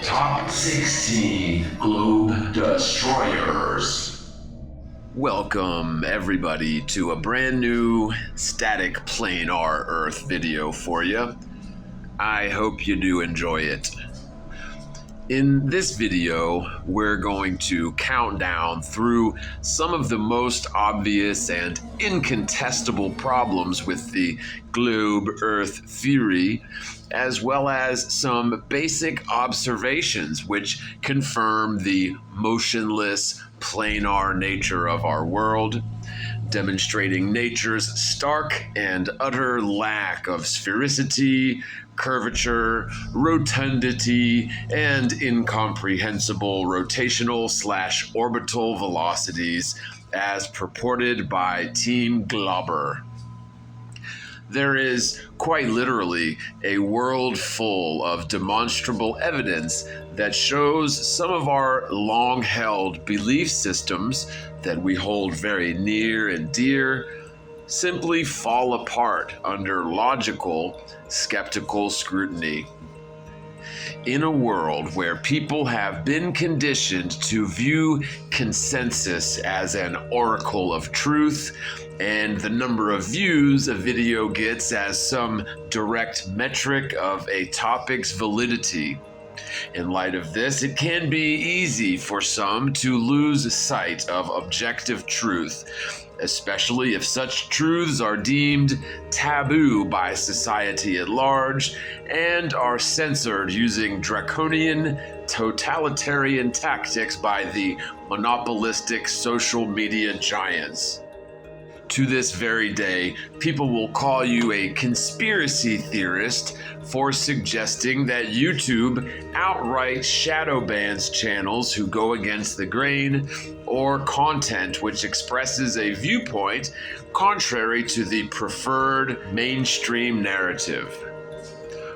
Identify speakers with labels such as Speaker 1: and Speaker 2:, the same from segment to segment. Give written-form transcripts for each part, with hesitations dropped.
Speaker 1: Top 16 Globe Destroyers.
Speaker 2: Welcome everybody to a brand new static planar Earth video for you. I hope you do enjoy it. In this video, we're going to count down through some of the most obvious and incontestable problems with the globe Earth theory, as well as some basic observations which confirm the motionless, planar nature of our world, demonstrating nature's stark and utter lack of sphericity, curvature, rotundity, and incomprehensible rotational/orbital velocities as purported by Team Glauber. There is quite literally a world full of demonstrable evidence that shows some of our long-held belief systems that we hold very near and dear simply fall apart under logical, skeptical scrutiny. In a world where people have been conditioned to view consensus as an oracle of truth, and the number of views a video gets as some direct metric of a topic's validity. In light of this, it can be easy for some to lose sight of objective truth, especially if such truths are deemed taboo by society at large and are censored using draconian, totalitarian tactics by the monopolistic social media giants. To this very day, people will call you a conspiracy theorist for suggesting that YouTube outright shadow bans channels who go against the grain or content which expresses a viewpoint contrary to the preferred mainstream narrative.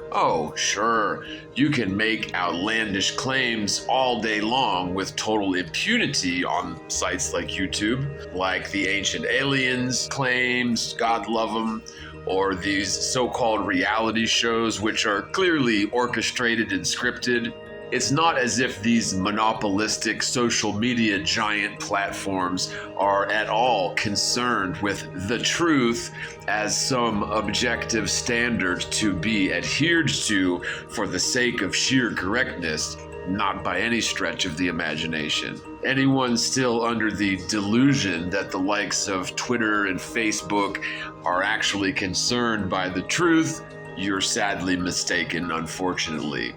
Speaker 2: Oh, sure, you can make outlandish claims all day long with total impunity on sites like YouTube, like the ancient aliens claims, God love them, or these so-called reality shows which are clearly orchestrated and scripted. It's not as if these monopolistic social media giant platforms are at all concerned with the truth as some objective standard to be adhered to for the sake of sheer correctness, not by any stretch of the imagination. Anyone still under the delusion that the likes of Twitter and Facebook are actually concerned by the truth, you're sadly mistaken, unfortunately.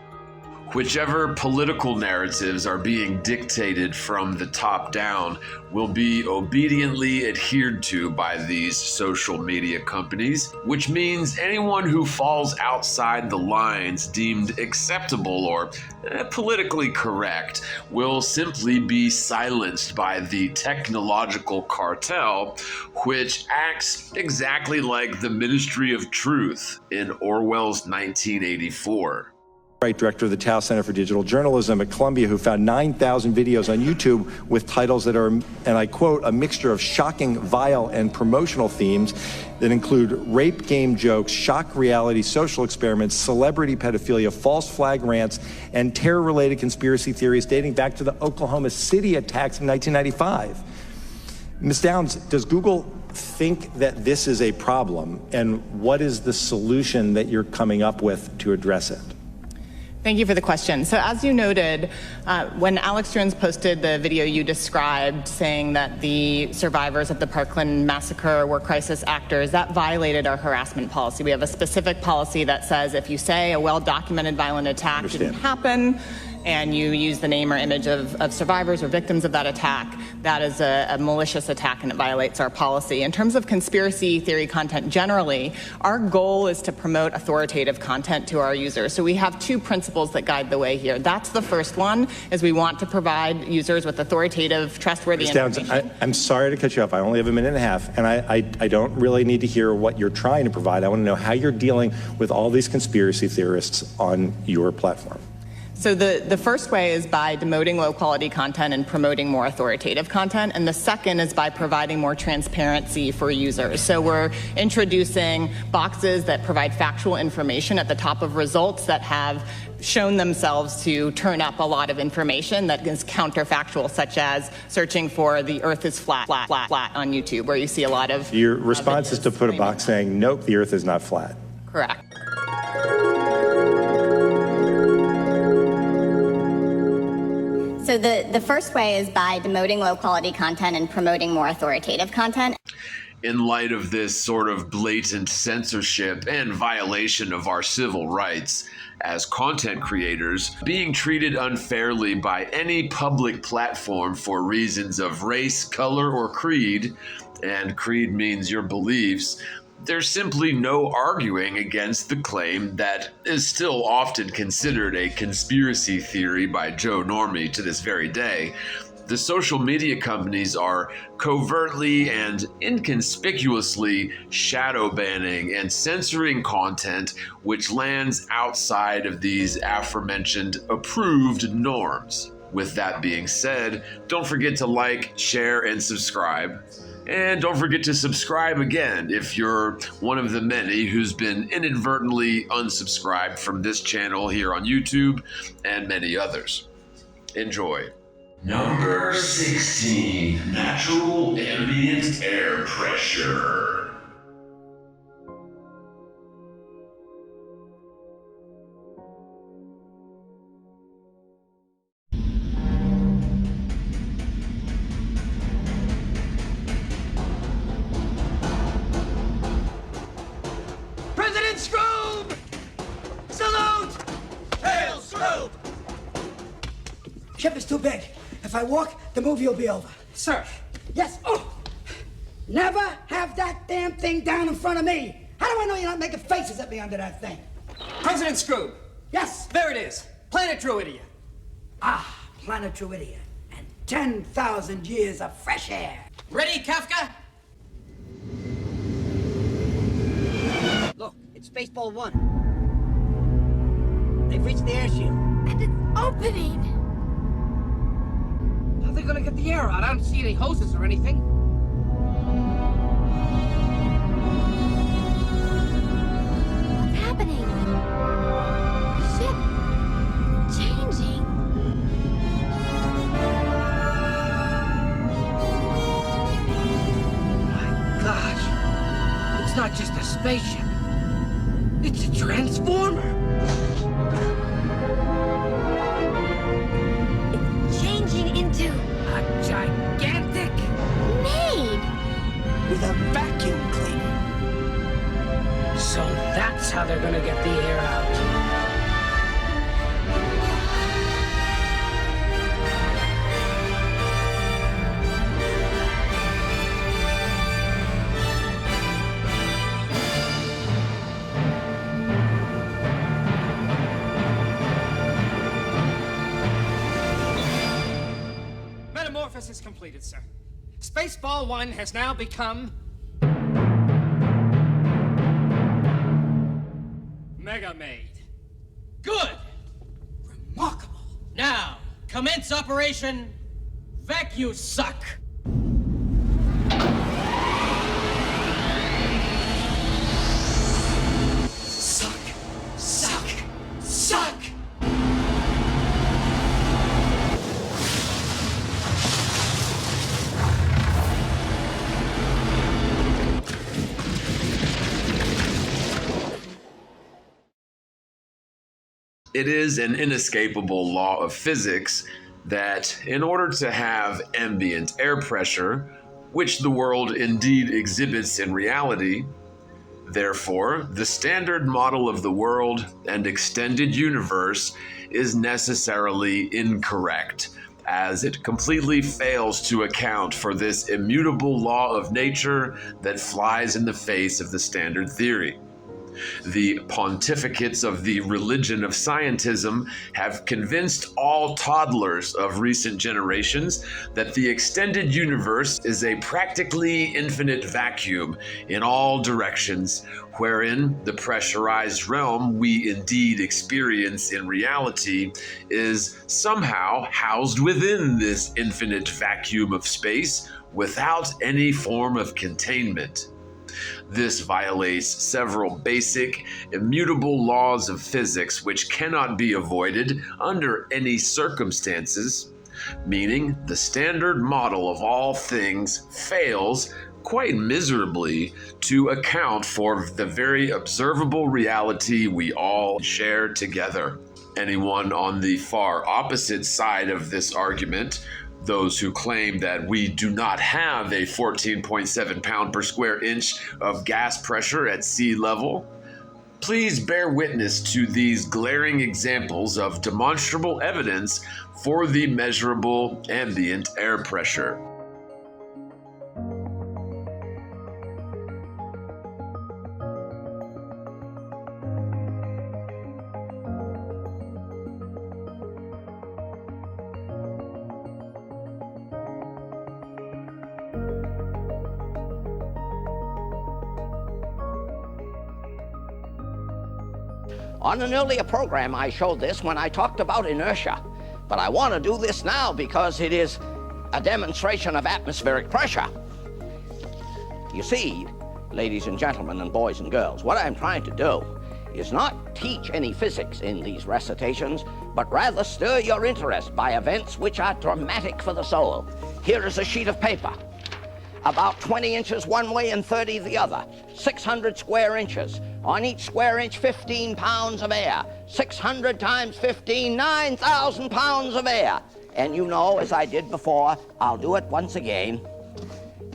Speaker 2: Whichever political narratives are being dictated from the top down will be obediently adhered to by these social media companies, which means anyone who falls outside the lines deemed acceptable or politically correct will simply be silenced by the technological cartel, which acts exactly like the Ministry of Truth in Orwell's 1984.
Speaker 3: Director of the Tao Center for Digital Journalism at Columbia, who found 9,000 videos on YouTube with titles that are, and I quote, a mixture of shocking, vile, and promotional themes that include rape game jokes, shock reality, social experiments, celebrity pedophilia, false flag rants, and terror-related conspiracy theories dating back to the Oklahoma City attacks in 1995. Ms. Downs, does Google think that this is a problem, and what is the solution that you're coming up with to address it?
Speaker 4: Thank you for the question. So as you noted, when Alex Jones posted the video you described saying that the survivors of the Parkland massacre were crisis actors, that violated our harassment policy. We have a specific policy that says if you say a well-documented violent attack didn't happen, and you use the name or image of survivors or victims of that attack, that is a malicious attack and it violates our policy. In terms of conspiracy theory content generally, our goal is to promote authoritative content to our users. So we have two principles that guide the way here. That's the first one, is we want to provide users with authoritative, trustworthy information.
Speaker 3: I'm sorry to cut you off. I only have a minute and a half, and I don't really need to hear what you're trying to provide. I want to know how you're dealing with all these conspiracy theorists on your platform.
Speaker 4: So the first way is by demoting low-quality content and promoting more authoritative content, and the second is by providing more transparency for users. So we're introducing boxes that provide factual information at the top of results that have shown themselves to turn up a lot of information that is counterfactual, such as searching for the Earth is flat on YouTube, where you see a lot of
Speaker 3: Your response is to put a box saying, nope, the Earth is not flat.
Speaker 4: Correct.
Speaker 5: So the first way is by demoting low-quality content and promoting more authoritative content.
Speaker 2: In light of this sort of blatant censorship and violation of our civil rights as content creators, being treated unfairly by any public platform for reasons of race, color, or creed, and creed means your beliefs, there's simply no arguing against the claim that is still often considered a conspiracy theory by Joe Normie to this very day. The social media companies are covertly and inconspicuously shadow banning and censoring content which lands outside of these aforementioned approved norms. With that being said, don't forget to like, share, and subscribe. And don't forget to subscribe again if you're one of the many who's been inadvertently unsubscribed from this channel here on YouTube and many others. Enjoy.
Speaker 1: Number 16, natural ambient air pressure.
Speaker 6: President Scroob! Salute! Hail Scroob!
Speaker 7: Ship is too big. If I walk, the movie will be over.
Speaker 6: Sir.
Speaker 7: Yes. Oh! Never have that damn thing down in front of me. How do I know you're not making faces at me under that thing?
Speaker 6: President Scroob!
Speaker 7: Yes.
Speaker 6: There it is. Planet Druidia.
Speaker 7: Ah, Planet Druidia. And 10,000 years of fresh air.
Speaker 6: Ready, Kafka?
Speaker 7: Look, it's Spaceball 1. They've reached the air shield.
Speaker 8: And it's opening!
Speaker 6: How are they gonna get the air out? I don't see any hoses or anything.
Speaker 8: What's happening? The ship changing.
Speaker 6: My gosh. It's not just a spaceship. It's a transformer.
Speaker 8: Changing into
Speaker 6: A gigantic...
Speaker 8: maid.
Speaker 7: With a vacuum cleaner.
Speaker 6: So that's how they're gonna get the air out. Metamorphosis completed, sir. Spaceball 1 has now become... Mega Maid. Good!
Speaker 7: Remarkable.
Speaker 6: Now, commence Operation Vacuum Suck.
Speaker 7: Suck, suck, suck!
Speaker 2: It is an inescapable law of physics that in order to have ambient air pressure, which the world indeed exhibits in reality, therefore, the standard model of the world and extended universe is necessarily incorrect, as it completely fails to account for this immutable law of nature that flies in the face of the standard theory. The pontificates of the religion of scientism have convinced all toddlers of recent generations that the extended universe is a practically infinite vacuum in all directions, wherein the pressurized realm we indeed experience in reality is somehow housed within this infinite vacuum of space without any form of containment. This violates several basic, immutable laws of physics which cannot be avoided under any circumstances, meaning the standard model of all things fails quite miserably to account for the very observable reality we all share together. Anyone on the far opposite side of this argument, those who claim that we do not have a 14.7 pound per square inch of gas pressure at sea level, please bear witness to these glaring examples of demonstrable evidence for the measurable ambient air pressure.
Speaker 9: On an earlier program, I showed this when I talked about inertia, but I want to do this now because it is a demonstration of atmospheric pressure. You see, ladies and gentlemen and boys and girls, what I'm trying to do is not teach any physics in these recitations, but rather stir your interest by events which are dramatic for the soul. Here is a sheet of paper, about 20 inches one way and 30 the other, 600 square inches. On each square inch, 15 pounds of air. 600 times 15, 9,000 pounds of air. And you know, as I did before, I'll do it once again.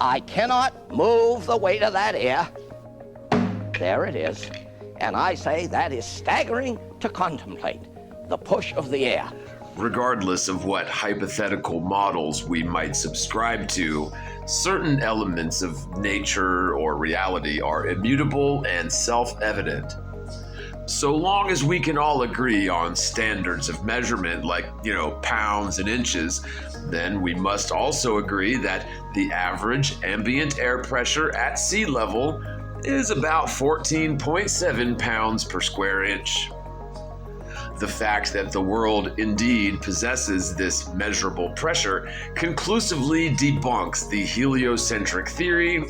Speaker 9: I cannot move the weight of that air. There it is. And I say that is staggering to contemplate, the push of the air.
Speaker 2: Regardless of what hypothetical models we might subscribe to, certain elements of nature or reality are immutable and self-evident. So long as we can all agree on standards of measurement like, pounds and inches, then we must also agree that the average ambient air pressure at sea level is about 14.7 pounds per square inch. The fact that the world indeed possesses this measurable pressure conclusively debunks the heliocentric theory,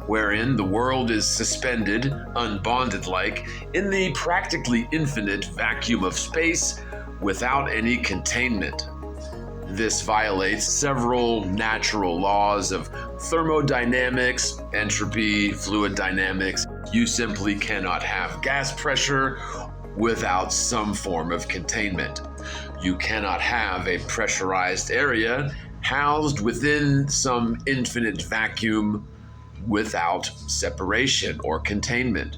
Speaker 2: wherein the world is suspended, unbonded-like, in the practically infinite vacuum of space without any containment. This violates several natural laws of thermodynamics, entropy, fluid dynamics. You simply cannot have gas pressure without some form of containment. You cannot have a pressurized area housed within some infinite vacuum without separation or containment.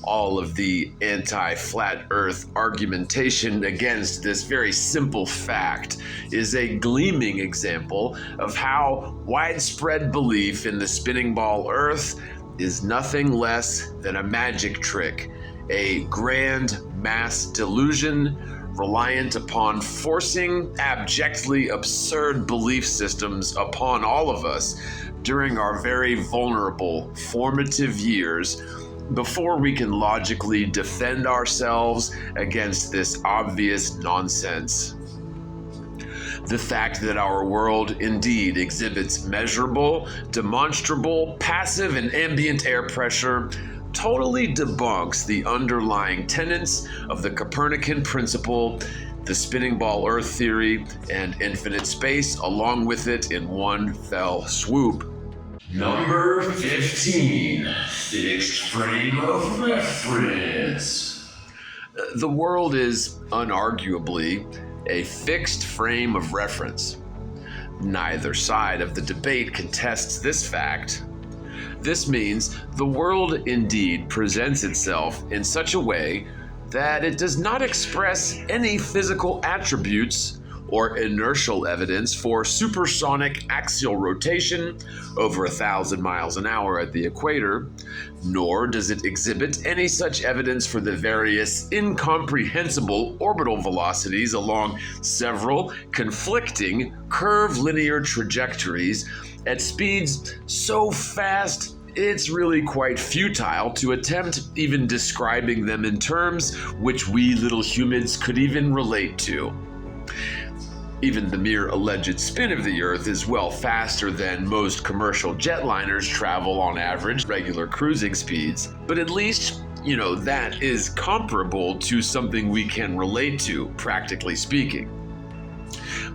Speaker 2: All of the anti-flat earth argumentation against this very simple fact is a gleaming example of how widespread belief in the spinning ball earth is nothing less than a magic trick, a grand mass delusion reliant upon forcing abjectly absurd belief systems upon all of us during our very vulnerable formative years before we can logically defend ourselves against this obvious nonsense. The fact that our world indeed exhibits measurable, demonstrable, passive, and ambient air pressure totally debunks the underlying tenets of the Copernican principle, the spinning ball Earth theory, and infinite space along with it in one fell swoop.
Speaker 1: Number 15, fixed frame of reference.
Speaker 2: The world is unarguably a fixed frame of reference. Neither side of the debate contests this fact. This means the world indeed presents itself in such a way that it does not express any physical attributes or inertial evidence for supersonic axial rotation over 1,000 miles an hour at the equator, nor does it exhibit any such evidence for the various incomprehensible orbital velocities along several conflicting curvilinear trajectories at speeds so fast it's really quite futile to attempt even describing them in terms which we little humans could even relate to. Even the mere alleged spin of the Earth is well faster than most commercial jetliners travel on average regular cruising speeds, but at least, that is comparable to something we can relate to, practically speaking.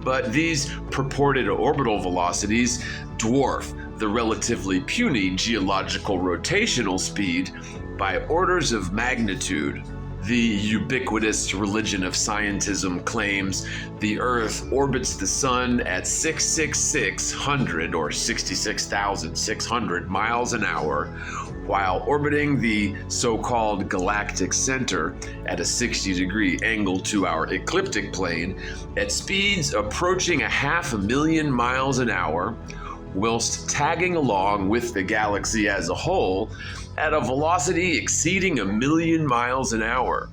Speaker 2: But these purported orbital velocities dwarf the relatively puny geological rotational speed by orders of magnitude. The ubiquitous religion of scientism claims the Earth orbits the Sun at 66600 or 66,600 miles an hour, while orbiting the so-called galactic center at a 60-degree angle to our ecliptic plane at speeds approaching 500,000 miles an hour, whilst tagging along with the galaxy as a whole at a velocity exceeding 1,000,000 miles an hour.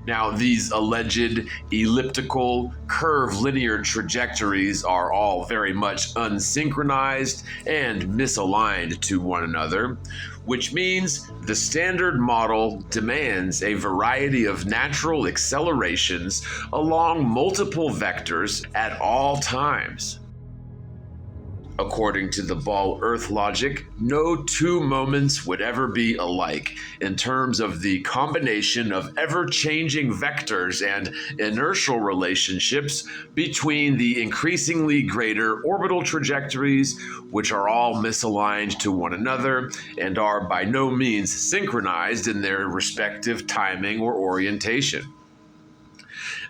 Speaker 2: Now, these alleged elliptical, curvilinear trajectories are all very much unsynchronized and misaligned to one another, which means the standard model demands a variety of natural accelerations along multiple vectors at all times. According to the ball Earth logic, no two moments would ever be alike in terms of the combination of ever-changing vectors and inertial relationships between the increasingly greater orbital trajectories, which are all misaligned to one another and are by no means synchronized in their respective timing or orientation.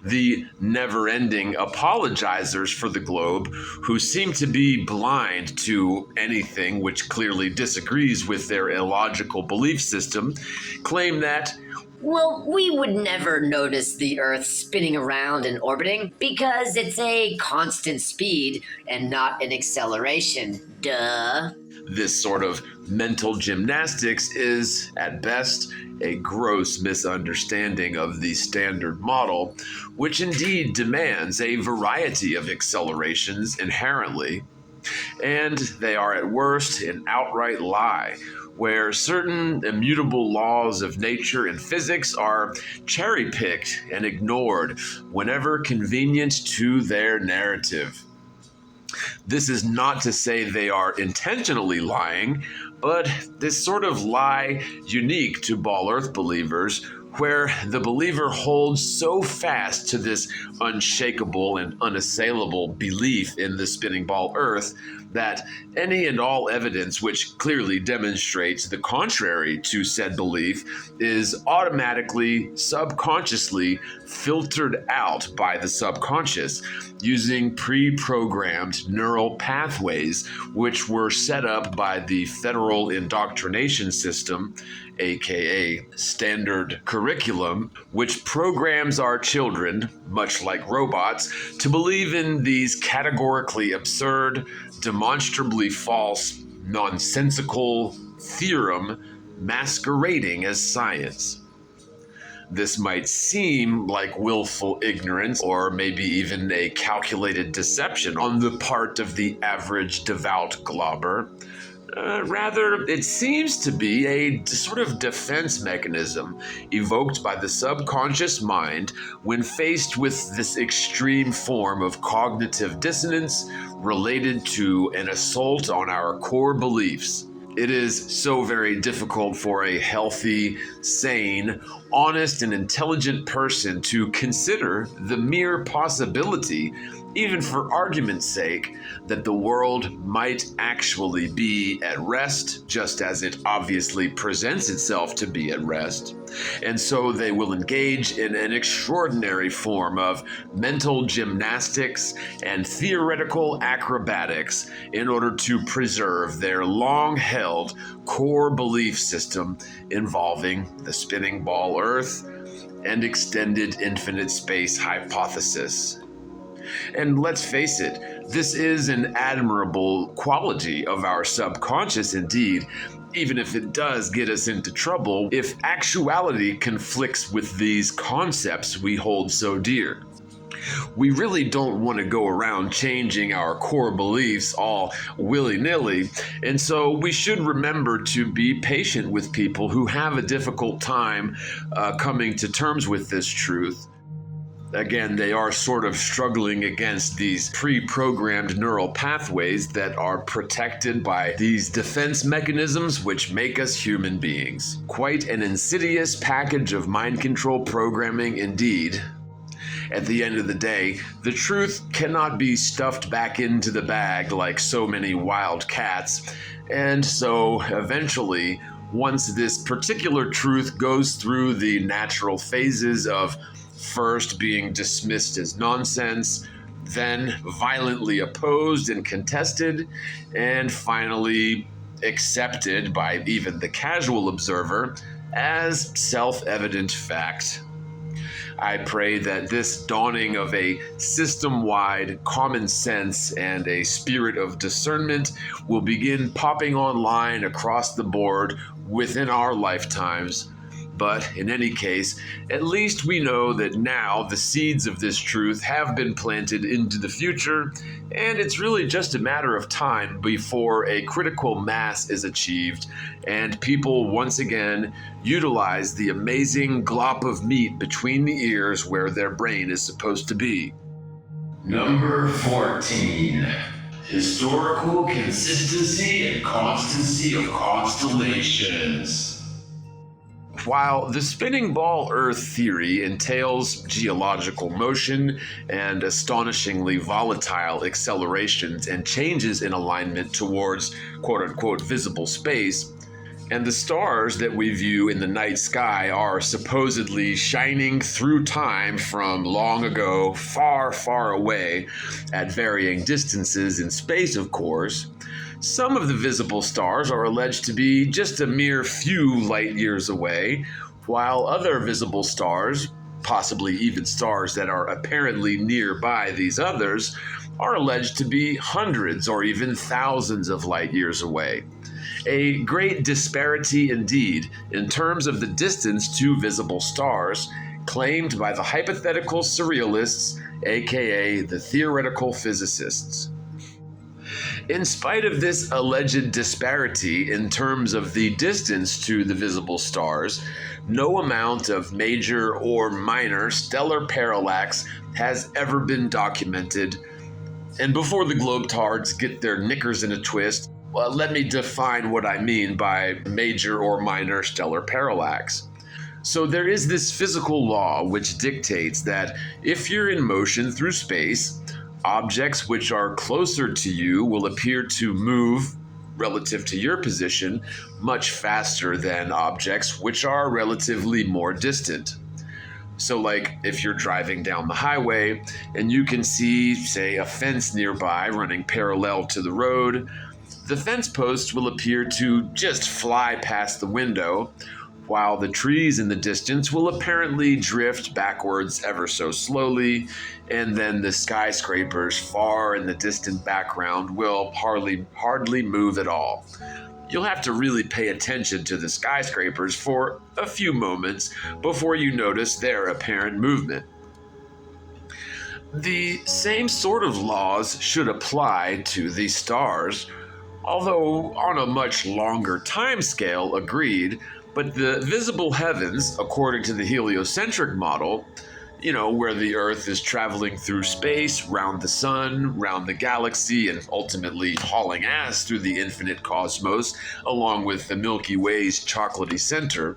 Speaker 2: The never-ending apologizers for the globe, who seem to be blind to anything which clearly disagrees with their illogical belief system, claim that,
Speaker 10: well, we would never notice the Earth spinning around and orbiting because it's a constant speed and not an acceleration. Duh.
Speaker 2: This sort of mental gymnastics is, at best, a gross misunderstanding of the standard model, which indeed demands a variety of accelerations inherently. And they are at worst an outright lie, where certain immutable laws of nature and physics are cherry-picked and ignored whenever convenient to their narrative. This is not to say they are intentionally lying, but this sort of lie unique to Ball Earth believers, where the believer holds so fast to this unshakable and unassailable belief in the spinning ball Earth that any and all evidence which clearly demonstrates the contrary to said belief is automatically, subconsciously filtered out by the subconscious using pre-programmed neural pathways which were set up by the Federal Indoctrination System, aka standard curriculum, which programs our children, much like robots, to believe in these categorically absurd, demonstrably false, nonsensical theorem masquerading as science. This might seem like willful ignorance or maybe even a calculated deception on the part of the average devout globber. Rather, it seems to be a sort of defense mechanism evoked by the subconscious mind when faced with this extreme form of cognitive dissonance related to an assault on our core beliefs. It is so very difficult for a healthy, sane, honest, and intelligent person to consider the mere possibility, even for argument's sake, that the world might actually be at rest, just as it obviously presents itself to be at rest. And so they will engage in an extraordinary form of mental gymnastics and theoretical acrobatics in order to preserve their long-held core belief system involving the spinning ball Earth and extended infinite space hypothesis. And let's face it, this is an admirable quality of our subconscious indeed, even if it does get us into trouble if actuality conflicts with these concepts we hold so dear. We really don't want to go around changing our core beliefs all willy-nilly, and so we should remember to be patient with people who have a difficult time coming to terms with this truth. Again, they are sort of struggling against these pre-programmed neural pathways that are protected by these defense mechanisms which make us human beings. Quite an insidious package of mind control programming indeed. At the end of the day, the truth cannot be stuffed back into the bag like so many wild cats, and so eventually, once this particular truth goes through the natural phases of first being dismissed as nonsense, then violently opposed and contested, and finally accepted by even the casual observer as self-evident fact. I pray that this dawning of a system-wide common sense and a spirit of discernment will begin popping online across the board within our lifetimes. But in any case, at least we know that now the seeds of this truth have been planted into the future, and it's really just a matter of time before a critical mass is achieved and people once again utilize the amazing glop of meat between the ears where their brain is supposed to be.
Speaker 1: Number 14. Historical consistency and constancy of constellations.
Speaker 2: While the spinning ball Earth theory entails geological motion and astonishingly volatile accelerations and changes in alignment towards quote-unquote visible space, and the stars that we view in the night sky are supposedly shining through time from long ago, far, far away, at varying distances in space, of course, some of the visible stars are alleged to be just a mere few light years away, while other visible stars, possibly even stars that are apparently nearby these others, are alleged to be hundreds or even thousands of light years away. A great disparity indeed in terms of the distance to visible stars, claimed by the hypothetical surrealists, aka the theoretical physicists. In spite of this alleged disparity in terms of the distance to the visible stars, no amount of major or minor stellar parallax has ever been documented. And before the globetards get their knickers in a twist, let me define what I mean by major or minor stellar parallax. So there is this physical law which dictates that if you're in motion through space, objects which are closer to you will appear to move relative to your position much faster than objects which are relatively more distant. So like if you're driving down the highway and you can see, say, a fence nearby running parallel to the road, the fence posts will appear to just fly past the window, while the trees in the distance will apparently drift backwards ever so slowly, and then the skyscrapers far in the distant background will hardly move at all. You'll have to really pay attention to the skyscrapers for a few moments before you notice their apparent movement. The same sort of laws should apply to the stars, although on a much longer time scale, agreed. But the visible heavens, according to the heliocentric model, where the Earth is traveling through space, round the sun, round the galaxy, and ultimately hauling ass through the infinite cosmos, along with the Milky Way's chocolatey center,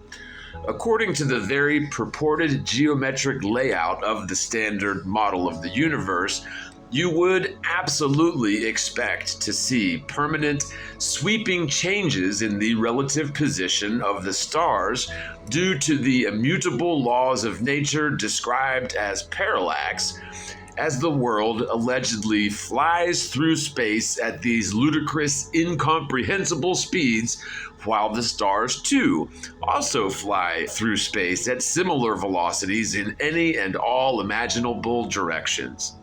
Speaker 2: according to the very purported geometric layout of the standard model of the universe, you would absolutely expect to see permanent, sweeping changes in the relative position of the stars due to the immutable laws of nature described as parallax, as the world allegedly flies through space at these ludicrous, incomprehensible speeds, while the stars, too, also fly through space at similar velocities in any and all imaginable directions.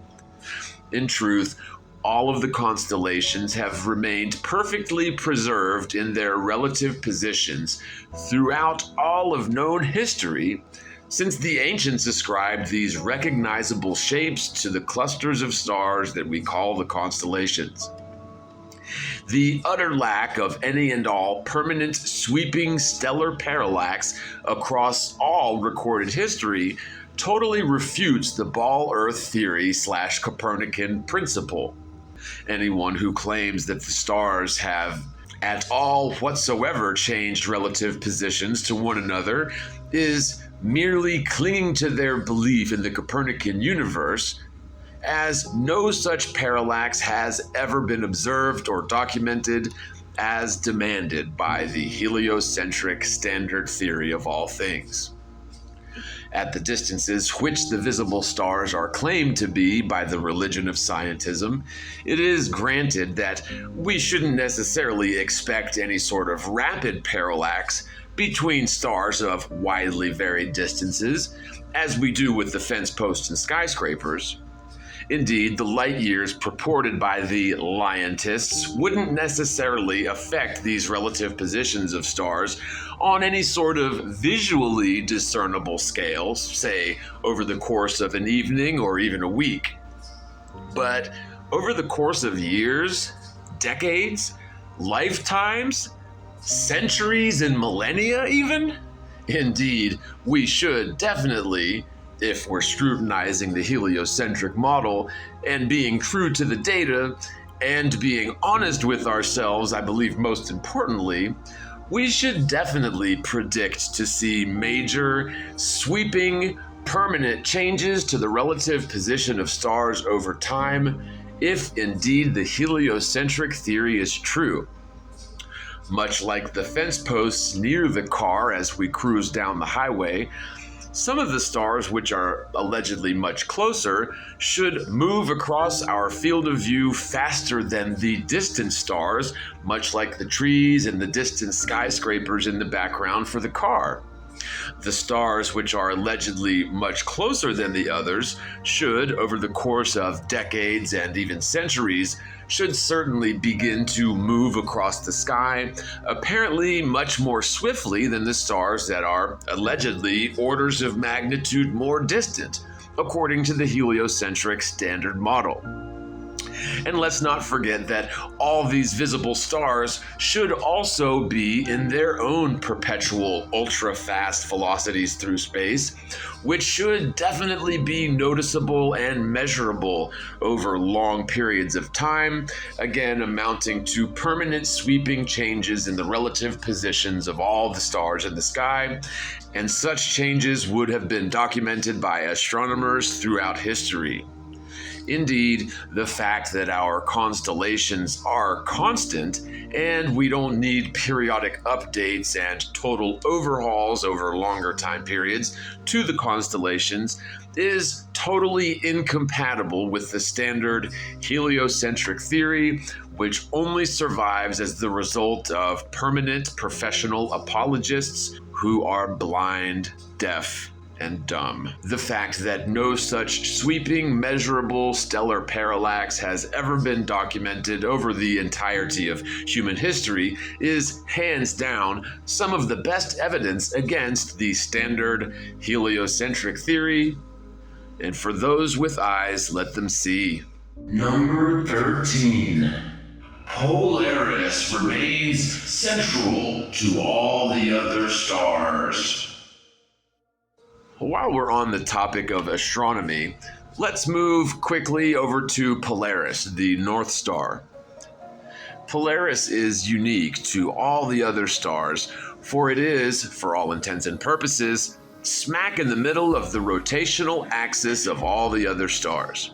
Speaker 2: In truth, all of the constellations have remained perfectly preserved in their relative positions throughout all of known history, since the ancients ascribed these recognizable shapes to the clusters of stars that we call the constellations. The utter lack of any and all permanent sweeping stellar parallax across all recorded history totally refutes the ball Earth theory / Copernican principle. Anyone who claims that the stars have at all whatsoever changed relative positions to one another is merely clinging to their belief in the Copernican universe, as no such parallax has ever been observed or documented as demanded by the heliocentric standard theory of all things. At the distances which the visible stars are claimed to be by the religion of scientism, it is granted that we shouldn't necessarily expect any sort of rapid parallax between stars of widely varied distances, as we do with the fence posts and skyscrapers. Indeed, the light years purported by the scientists wouldn't necessarily affect these relative positions of stars on any sort of visually discernible scale, say over the course of an evening or even a week. But over the course of years, decades, lifetimes, centuries and millennia even? Indeed, we should definitely, if we're scrutinizing the heliocentric model and being true to the data and being honest with ourselves, I believe most importantly, we should definitely predict to see major, sweeping, permanent changes to the relative position of stars over time, if indeed the heliocentric theory is true. Much like the fence posts near the car as we cruise down the highway, some of the stars which are allegedly much closer should move across our field of view faster than the distant stars, much like the trees and the distant skyscrapers in the background for the car. The stars which are allegedly much closer than the others should, over the course of decades and even centuries, should certainly begin to move across the sky, apparently much more swiftly than the stars that are allegedly orders of magnitude more distant, according to the heliocentric standard model. And let's not forget that all these visible stars should also be in their own perpetual ultra-fast velocities through space, which should definitely be noticeable and measurable over long periods of time, again amounting to permanent sweeping changes in the relative positions of all the stars in the sky, and such changes would have been documented by astronomers throughout history. Indeed, the fact that our constellations are constant and we don't need periodic updates and total overhauls over longer time periods to the constellations is totally incompatible with the standard heliocentric theory, which only survives as the result of permanent professional apologists who are blind, deaf, and dumb. The fact that no such sweeping, measurable stellar parallax has ever been documented over the entirety of human history is hands down some of the best evidence against the standard heliocentric theory. And for those with eyes, let them see.
Speaker 1: Number 13. Polaris remains central to all the other stars.
Speaker 2: While we're on the topic of astronomy, let's move quickly over to Polaris, the North Star. Polaris is unique to all the other stars, for it is, for all intents and purposes, smack in the middle of the rotational axis of all the other stars.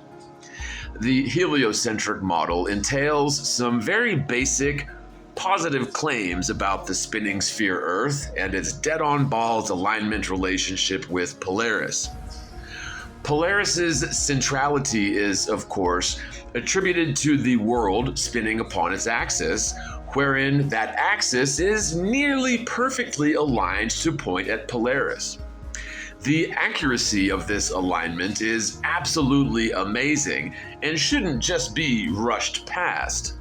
Speaker 2: The heliocentric model entails some very basic, positive claims about the spinning sphere Earth and its dead-on balls alignment relationship with Polaris. Polaris's centrality is, of course, attributed to the world spinning upon its axis, wherein that axis is nearly perfectly aligned to point at Polaris. The accuracy of this alignment is absolutely amazing and shouldn't just be rushed past.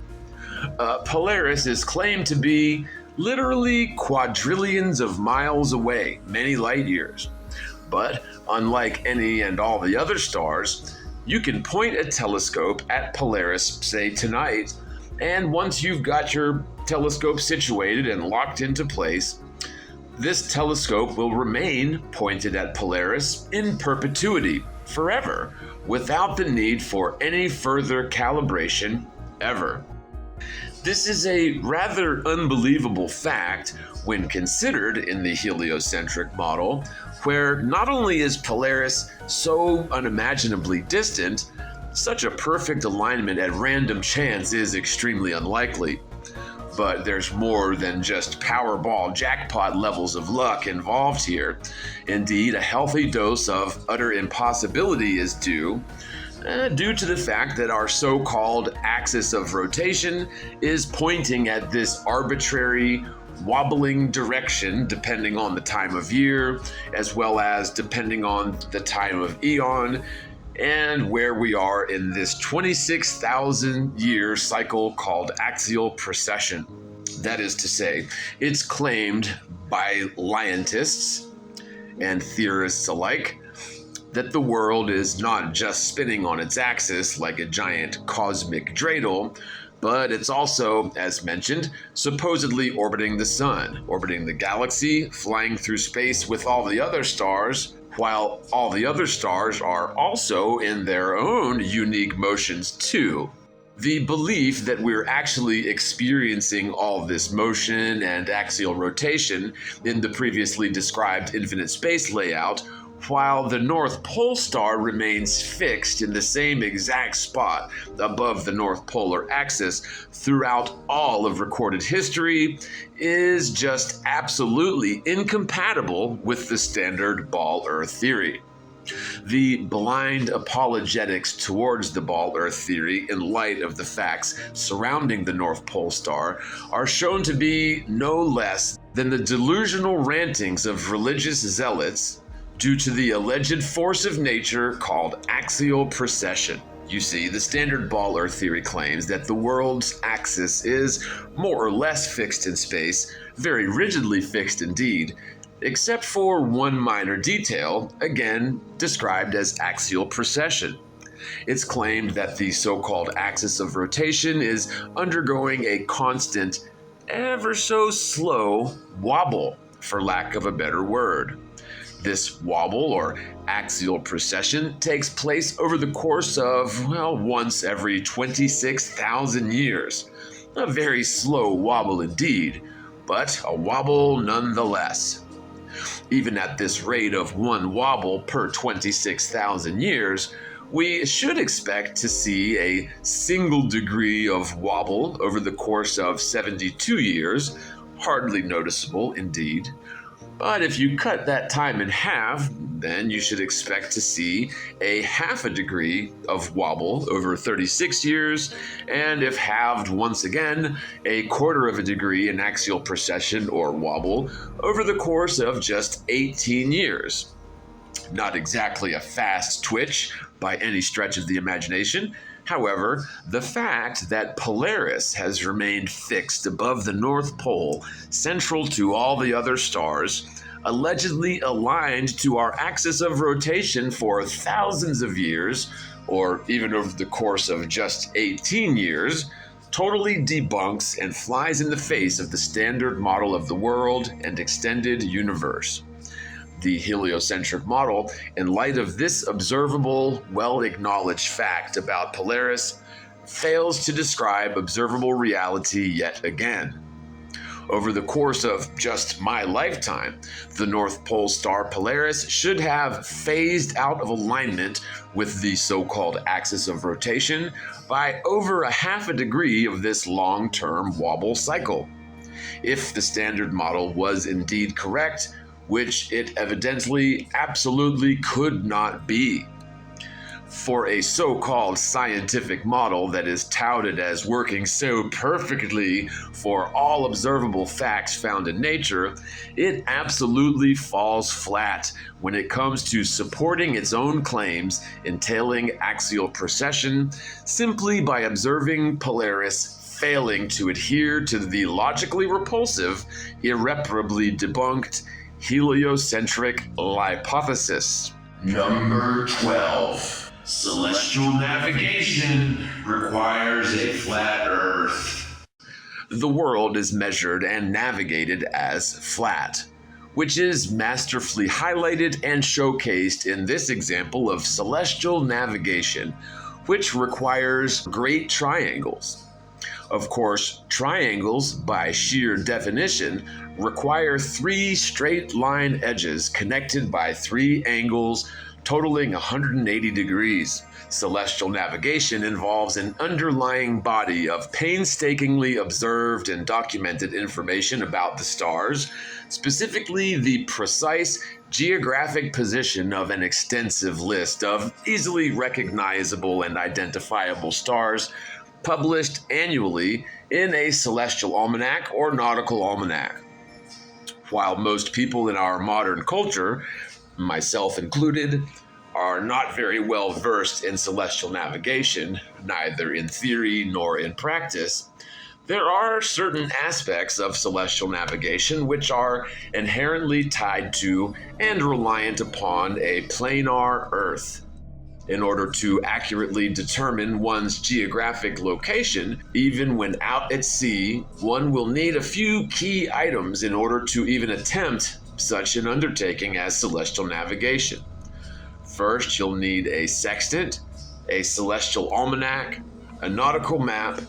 Speaker 2: Polaris is claimed to be literally quadrillions of miles away, many light years. But unlike any and all the other stars, you can point a telescope at Polaris, say tonight, and once you've got your telescope situated and locked into place, this telescope will remain pointed at Polaris in perpetuity, forever, without the need for any further calibration ever. This is a rather unbelievable fact when considered in the heliocentric model, where not only is Polaris so unimaginably distant, such a perfect alignment at random chance is extremely unlikely. But there's more than just Powerball jackpot levels of luck involved here. Indeed, a healthy dose of utter impossibility is due to the fact that our so-called axis of rotation is pointing at this arbitrary, wobbling direction depending on the time of year, as well as depending on the time of eon, and where we are in this 26,000 year cycle called axial precession. That is to say, it's claimed by scientists and theorists alike that the world is not just spinning on its axis like a giant cosmic dreidel, but it's also, as mentioned, supposedly orbiting the sun, orbiting the galaxy, flying through space with all the other stars, while all the other stars are also in their own unique motions too. The belief that we're actually experiencing all this motion and axial rotation in the previously described infinite space layout, while the North Pole star remains fixed in the same exact spot above the North Polar axis throughout all of recorded history, is just absolutely incompatible with the standard ball Earth theory. The blind apologetics towards the ball Earth theory in light of the facts surrounding the North Pole star are shown to be no less than the delusional rantings of religious zealots due to the alleged force of nature called axial precession. You see, the standard ball Earth theory claims that the world's axis is more or less fixed in space, very rigidly fixed indeed, except for one minor detail, again described as axial precession. It's claimed that the so-called axis of rotation is undergoing a constant, ever so slow wobble, for lack of a better word. This wobble, or axial precession, takes place over the course of, once every 26,000 years. A very slow wobble indeed, but a wobble nonetheless. Even at this rate of one wobble per 26,000 years, we should expect to see a single degree of wobble over the course of 72 years, hardly noticeable indeed. But if you cut that time in half, then you should expect to see a half a degree of wobble over 36 years, and if halved once again, a quarter of a degree in axial precession or wobble over the course of just 18 years. Not exactly a fast twitch by any stretch of the imagination. However, the fact that Polaris has remained fixed above the North Pole, central to all the other stars, allegedly aligned to our axis of rotation for thousands of years, or even over the course of just 18 years, totally debunks and flies in the face of the standard model of the world and extended universe. The heliocentric model, in light of this observable, well-acknowledged fact about Polaris, fails to describe observable reality yet again. Over the course of just my lifetime, the North Pole star Polaris should have phased out of alignment with the so-called axis of rotation by over a half a degree of this long-term wobble cycle. If the standard model was indeed correct, which it evidently absolutely could not be. For a so-called scientific model that is touted as working so perfectly for all observable facts found in nature, it absolutely falls flat when it comes to supporting its own claims entailing axial precession simply by observing Polaris failing to adhere to the logically repulsive, irreparably debunked heliocentric hypothesis.
Speaker 1: Number 12. Celestial navigation requires a flat Earth.
Speaker 2: The world is measured and navigated as flat, which is masterfully highlighted and showcased in this example of celestial navigation, which requires great triangles. Of course, triangles, by sheer definition, require 3 straight line edges connected by 3 angles totaling 180 degrees. Celestial navigation involves an underlying body of painstakingly observed and documented information about the stars, specifically the precise geographic position of an extensive list of easily recognizable and identifiable stars published annually in a celestial almanac or nautical almanac. While most people in our modern culture, myself included, are not very well versed in celestial navigation, neither in theory nor in practice, there are certain aspects of celestial navigation which are inherently tied to and reliant upon a planar Earth. In order to accurately determine one's geographic location, even when out at sea, one will need a few key items in order to even attempt such an undertaking as celestial navigation. First, you'll need a sextant, a celestial almanac, a nautical map,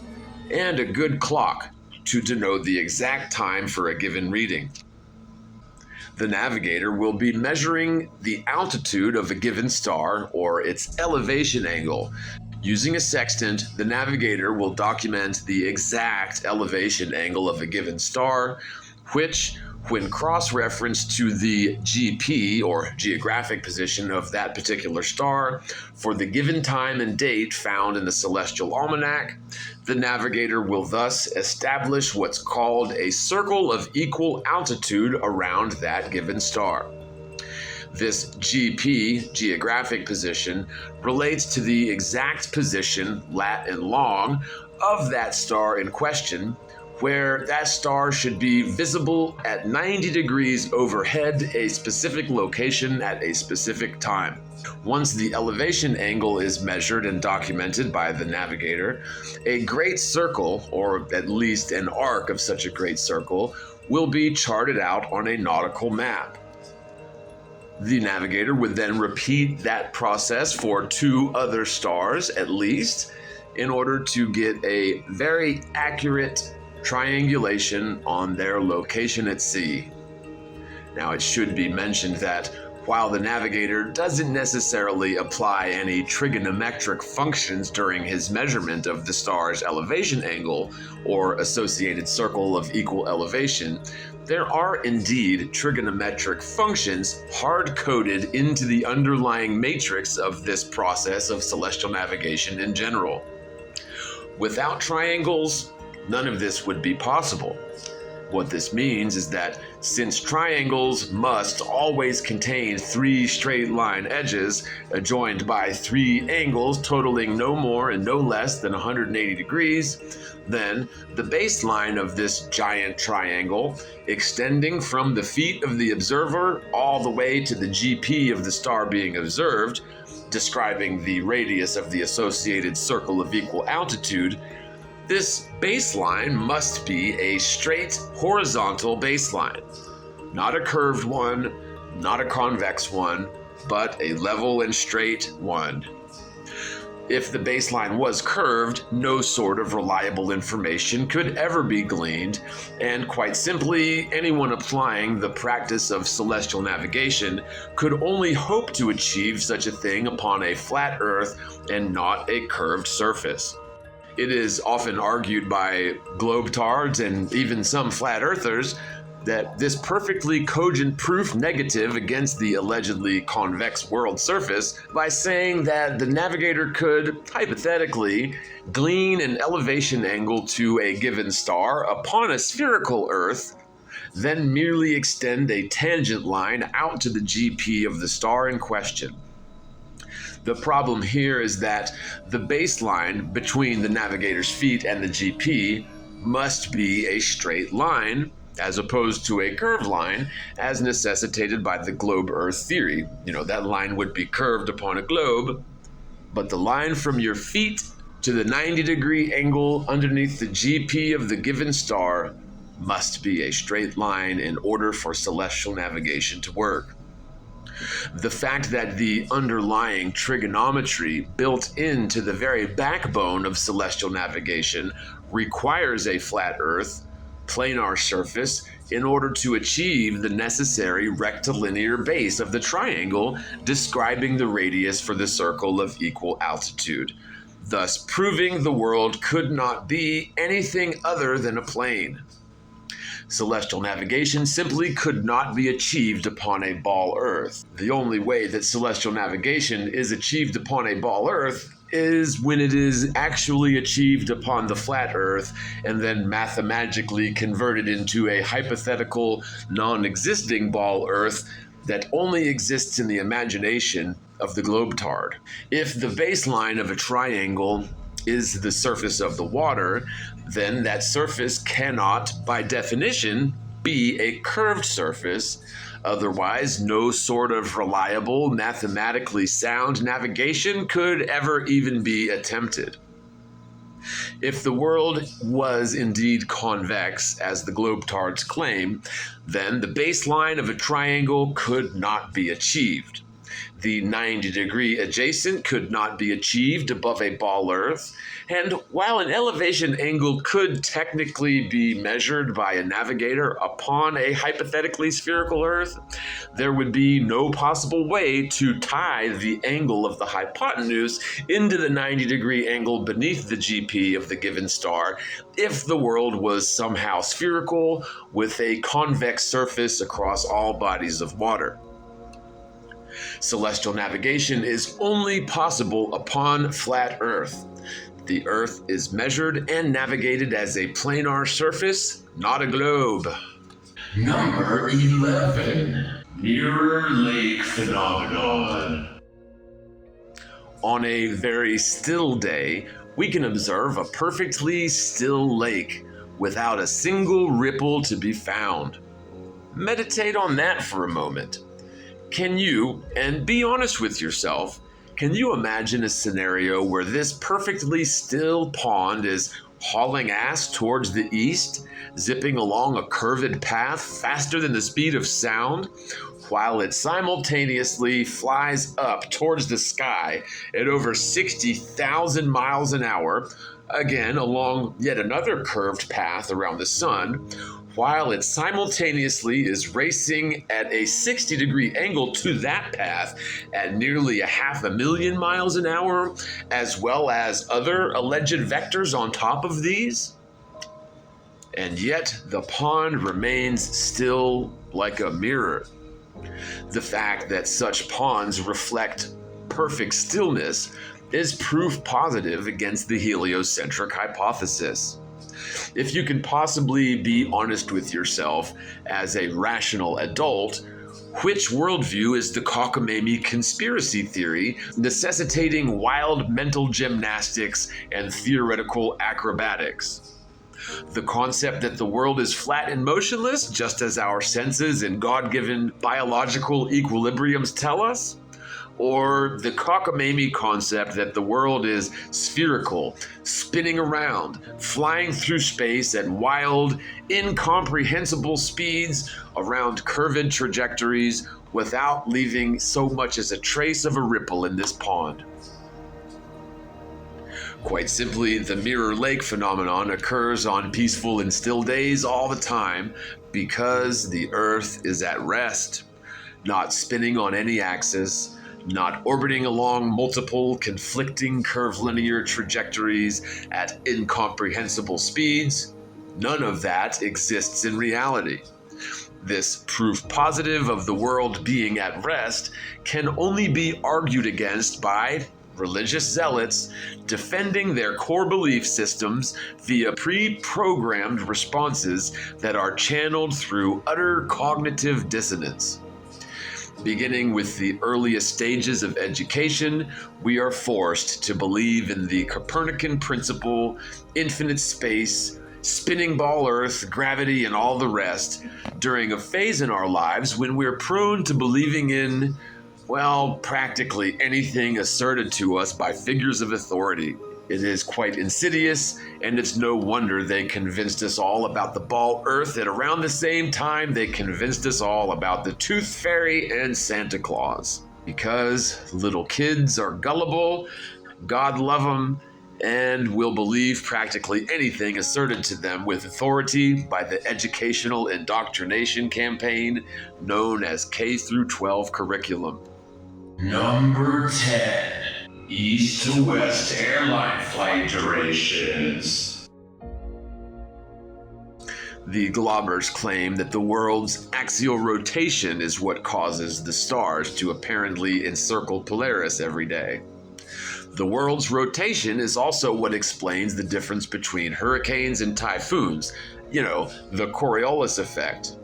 Speaker 2: and a good clock to denote the exact time for a given reading. The navigator will be measuring the altitude of a given star or its elevation angle. Using a sextant, the navigator will document the exact elevation angle of a given star, which, when cross-referenced to the GP, or geographic position of that particular star, for the given time and date found in the celestial almanac, the navigator will thus establish what's called a circle of equal altitude around that given star. This GP, geographic position, relates to the exact position, lat and long, of that star in question, where that star should be visible at 90 degrees overhead a specific location at a specific time. Once the elevation angle is measured and documented by the navigator, a great circle, or at least an arc of such a great circle, will be charted out on a nautical map. The navigator would then repeat that process for 2 other stars at least, in order to get a very accurate triangulation on their location at sea. Now, it should be mentioned that while the navigator doesn't necessarily apply any trigonometric functions during his measurement of the star's elevation angle or associated circle of equal elevation, there are indeed trigonometric functions hard-coded into the underlying matrix of this process of celestial navigation in general. Without triangles, none of this would be possible. What this means is that since triangles must always contain 3 straight line edges adjoined by 3 angles totaling no more and no less than 180 degrees, then the baseline of this giant triangle, extending from the feet of the observer all the way to the GP of the star being observed, describing the radius of the associated circle of equal altitude, this baseline must be a straight horizontal baseline, not a curved one, not a convex one, but a level and straight one. If the baseline was curved, no sort of reliable information could ever be gleaned, and quite simply, anyone applying the practice of celestial navigation could only hope to achieve such a thing upon a flat Earth and not a curved surface. It is often argued by globetards and even some flat earthers that this perfectly cogent proof negative against the allegedly convex world surface by saying that the navigator could, hypothetically, glean an elevation angle to a given star upon a spherical Earth, then merely extend a tangent line out to the GP of the star in question. The problem here is that the baseline between the navigator's feet and the GP must be a straight line, as opposed to a curved line, as necessitated by the globe-Earth theory. That line would be curved upon a globe, but the line from your feet to the 90-degree angle underneath the GP of the given star must be a straight line in order for celestial navigation to work. The fact that the underlying trigonometry built into the very backbone of celestial navigation requires a flat Earth, planar surface, in order to achieve the necessary rectilinear base of the triangle describing the radius for the circle of equal altitude, thus proving the world could not be anything other than a plane. Celestial navigation simply could not be achieved upon a ball Earth. The only way that celestial navigation is achieved upon a ball Earth is when it is actually achieved upon the flat Earth and then mathematically converted into a hypothetical, non-existing ball Earth that only exists in the imagination of the globetard. If the baseline of a triangle is the surface of the water, then that surface cannot, by definition, be a curved surface. Otherwise, no sort of reliable, mathematically sound navigation could ever even be attempted. If the world was indeed convex, as the globetards claim, then the baseline of a triangle could not be achieved. The 90-degree adjacent could not be achieved above a ball Earth, and while an elevation angle could technically be measured by a navigator upon a hypothetically spherical Earth, there would be no possible way to tie the angle of the hypotenuse into the 90-degree angle beneath the GP of the given star if the world was somehow spherical with a convex surface across all bodies of water. Celestial navigation is only possible upon flat Earth. The Earth is measured and navigated as a planar surface, not a globe.
Speaker 1: Number 11. Mirror Lake Phenomenon.
Speaker 2: On a very still day, we can observe a perfectly still lake without a single ripple to be found. Meditate on that for a moment. Can you, and be honest with yourself, can you imagine a scenario where this perfectly still pond is hauling ass towards the east, zipping along a curved path faster than the speed of sound, while it simultaneously flies up towards the sky at over 60,000 miles an hour, again along yet another curved path around the sun, while it simultaneously is racing at a 60-degree angle to that path at nearly 500,000 miles an hour, as well as other alleged vectors on top of these? And yet the pond remains still like a mirror. The fact that such ponds reflect perfect stillness is proof positive against the heliocentric hypothesis. If you can possibly be honest with yourself as a rational adult, which worldview is the cockamamie conspiracy theory necessitating wild mental gymnastics and theoretical acrobatics? The concept that the world is flat and motionless, just as our senses and God-given biological equilibriums tell us? Or the cockamamie concept that the world is spherical, spinning around, flying through space at wild, incomprehensible speeds around curved trajectories without leaving so much as a trace of a ripple in this pond? Quite simply, the mirror lake phenomenon occurs on peaceful and still days all the time because the Earth is at rest, not spinning on any axis, not orbiting along multiple conflicting curvilinear trajectories at incomprehensible speeds. None of that exists in reality. This proof positive of the world being at rest can only be argued against by religious zealots defending their core belief systems via pre-programmed responses that are channeled through utter cognitive dissonance. Beginning with the earliest stages of education, we are forced to believe in the Copernican principle, infinite space, spinning ball Earth, gravity, and all the rest during a phase in our lives when we're prone to believing in, well, practically anything asserted to us by figures of authority. It is quite insidious, and it's no wonder they convinced us all about the ball Earth at around the same time they convinced us all about the Tooth Fairy and Santa Claus. Because little kids are gullible, God love them, and will believe practically anything asserted to them with authority by the educational indoctrination campaign known as K-12 curriculum.
Speaker 1: Number 10. East to West airline flight durations.
Speaker 2: The globbers claim that the world's axial rotation is what causes the stars to apparently encircle Polaris every day. The world's rotation is also what explains the difference between hurricanes and typhoons, the Coriolis effect.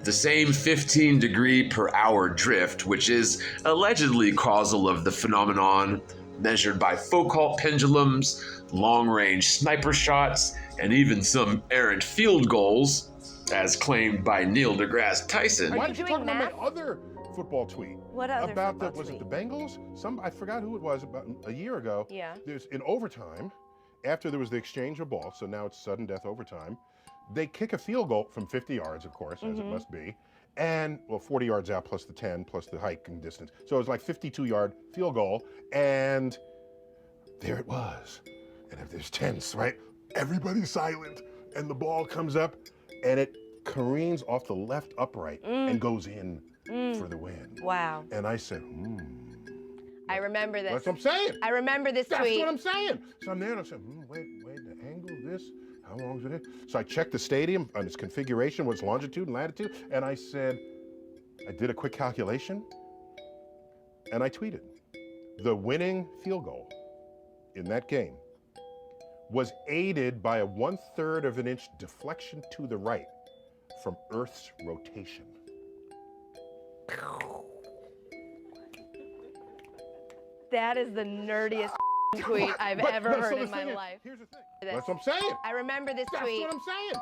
Speaker 2: The same 15 degree per hour drift, which is allegedly causal of the phenomenon, measured by Foucault pendulums, long-range sniper shots, and even some errant field goals, as claimed by Neil deGrasse Tyson.
Speaker 11: Why did you talk about my other football tweet?
Speaker 12: What other
Speaker 11: about
Speaker 12: football
Speaker 11: was
Speaker 12: tweet?
Speaker 11: It the Bengals? I forgot who it was, about a year ago.
Speaker 12: Yeah.
Speaker 11: There's in overtime, after there was the exchange of balls, so now it's sudden death overtime, they kick a field goal from 50 yards, of course, as it must be, and, 40 yards out plus the 10 plus the hike and distance. So it was like 52-yard field goal, and there it was. And if there's tense, right? Everybody's silent, and the ball comes up, and it careens off the left upright and goes in for the win.
Speaker 12: Wow.
Speaker 11: And I said,
Speaker 12: I remember this.
Speaker 11: That's what I'm saying.
Speaker 12: I remember this
Speaker 11: That's
Speaker 12: tweet.
Speaker 11: what I'm saying. So I'm there and I said, wait, the angle of this, how long is it? So I checked the stadium on its configuration, what's longitude and latitude, and I said, I did a quick calculation, and I tweeted, the winning field goal in that game was aided by a 1/3 of an inch deflection to the right from Earth's rotation.
Speaker 12: That is the nerdiest tweet I've ever heard in my life.
Speaker 11: Here's the thing. That's what I'm saying.
Speaker 12: I remember this tweet.
Speaker 11: That's what I'm saying.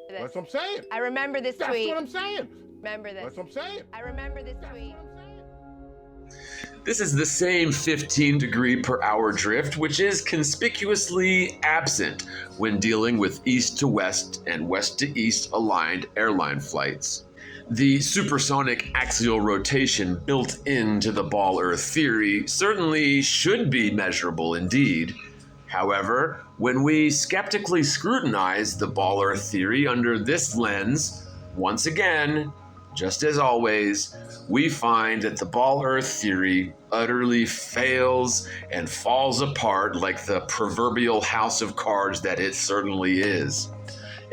Speaker 11: That's what I'm saying.
Speaker 12: I remember this tweet.
Speaker 11: That's what I'm saying.
Speaker 12: Remember this.
Speaker 11: That's what I'm saying.
Speaker 12: I remember this tweet.
Speaker 2: This is the same 15 degree per hour drift, which is conspicuously absent when dealing with east to west and west to east aligned airline flights. The supersonic axial rotation built into the ball Earth theory certainly should be measurable indeed. However, when we skeptically scrutinize the ball Earth theory under this lens, once again, just as always, we find that the ball Earth theory utterly fails and falls apart like the proverbial house of cards that it certainly is.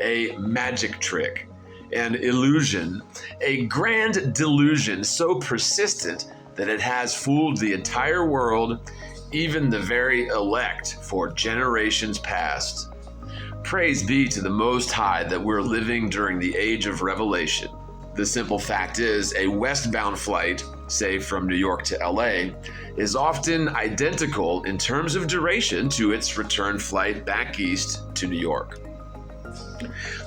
Speaker 2: A magic trick, an illusion, a grand delusion so persistent that it has fooled the entire world, even the very elect for generations past. Praise be to the Most High that we're living during the age of revelation. The simple fact is, a westbound flight, say from New York to LA, is often identical in terms of duration to its return flight back east to New York.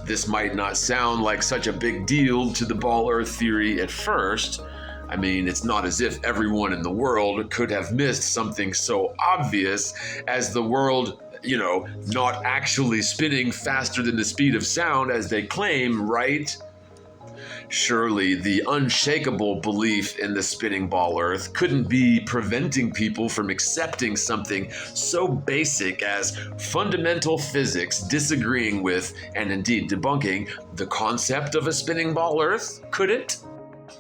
Speaker 2: This might not sound like such a big deal to the ball Earth theory at first. I mean, it's not as if everyone in the world could have missed something so obvious as the world, not actually spinning faster than the speed of sound as they claim, right? Surely the unshakable belief in the spinning ball Earth couldn't be preventing people from accepting something so basic as fundamental physics disagreeing with, and indeed debunking, the concept of a spinning ball Earth, could it?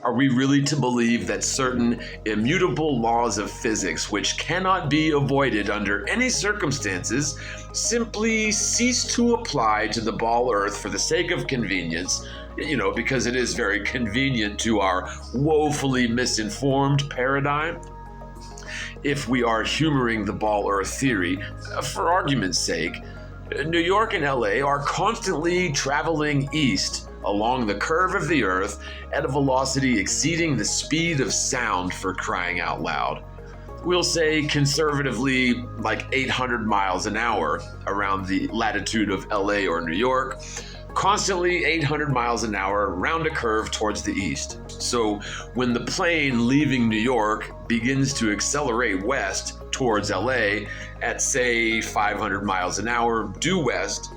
Speaker 2: Are we really to believe that certain immutable laws of physics, which cannot be avoided under any circumstances, simply cease to apply to the ball Earth for the sake of convenience, because it is very convenient to our woefully misinformed paradigm? If we are humoring the ball Earth theory, for argument's sake, New York and LA are constantly traveling east along the curve of the Earth at a velocity exceeding the speed of sound, for crying out loud. We'll say conservatively like 800 miles an hour around the latitude of LA or New York, constantly 800 miles an hour round a curve towards the east. So when the plane leaving New York begins to accelerate west towards LA at say 500 miles an hour due west,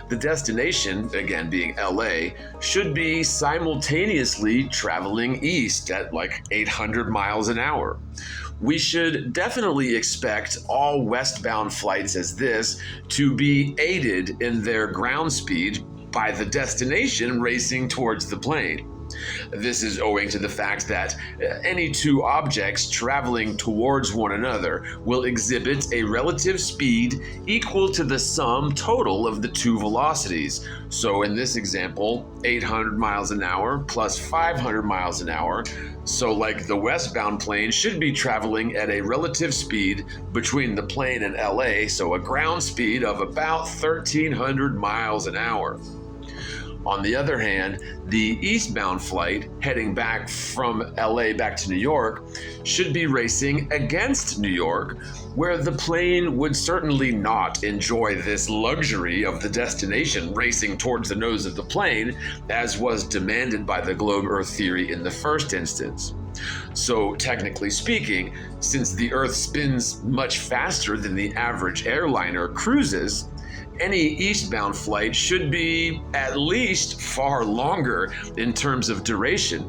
Speaker 2: the destination, again being LA, should be simultaneously traveling east at like 800 miles an hour. We should definitely expect all westbound flights as this to be aided in their ground speed by the destination racing towards the plane. This is owing to the fact that any two objects traveling towards one another will exhibit a relative speed equal to the sum total of the two velocities. So in this example, 800 miles an hour plus 500 miles an hour. So like the westbound plane should be traveling at a relative speed between the plane and LA, so a ground speed of about 1,300 miles an hour. On the other hand, the eastbound flight heading back from LA back to New York should be racing against New York, where the plane would certainly not enjoy this luxury of the destination racing towards the nose of the plane, as was demanded by the globe Earth theory in the first instance. So technically speaking, since the Earth spins much faster than the average airliner cruises, any eastbound flight should be at least far longer in terms of duration.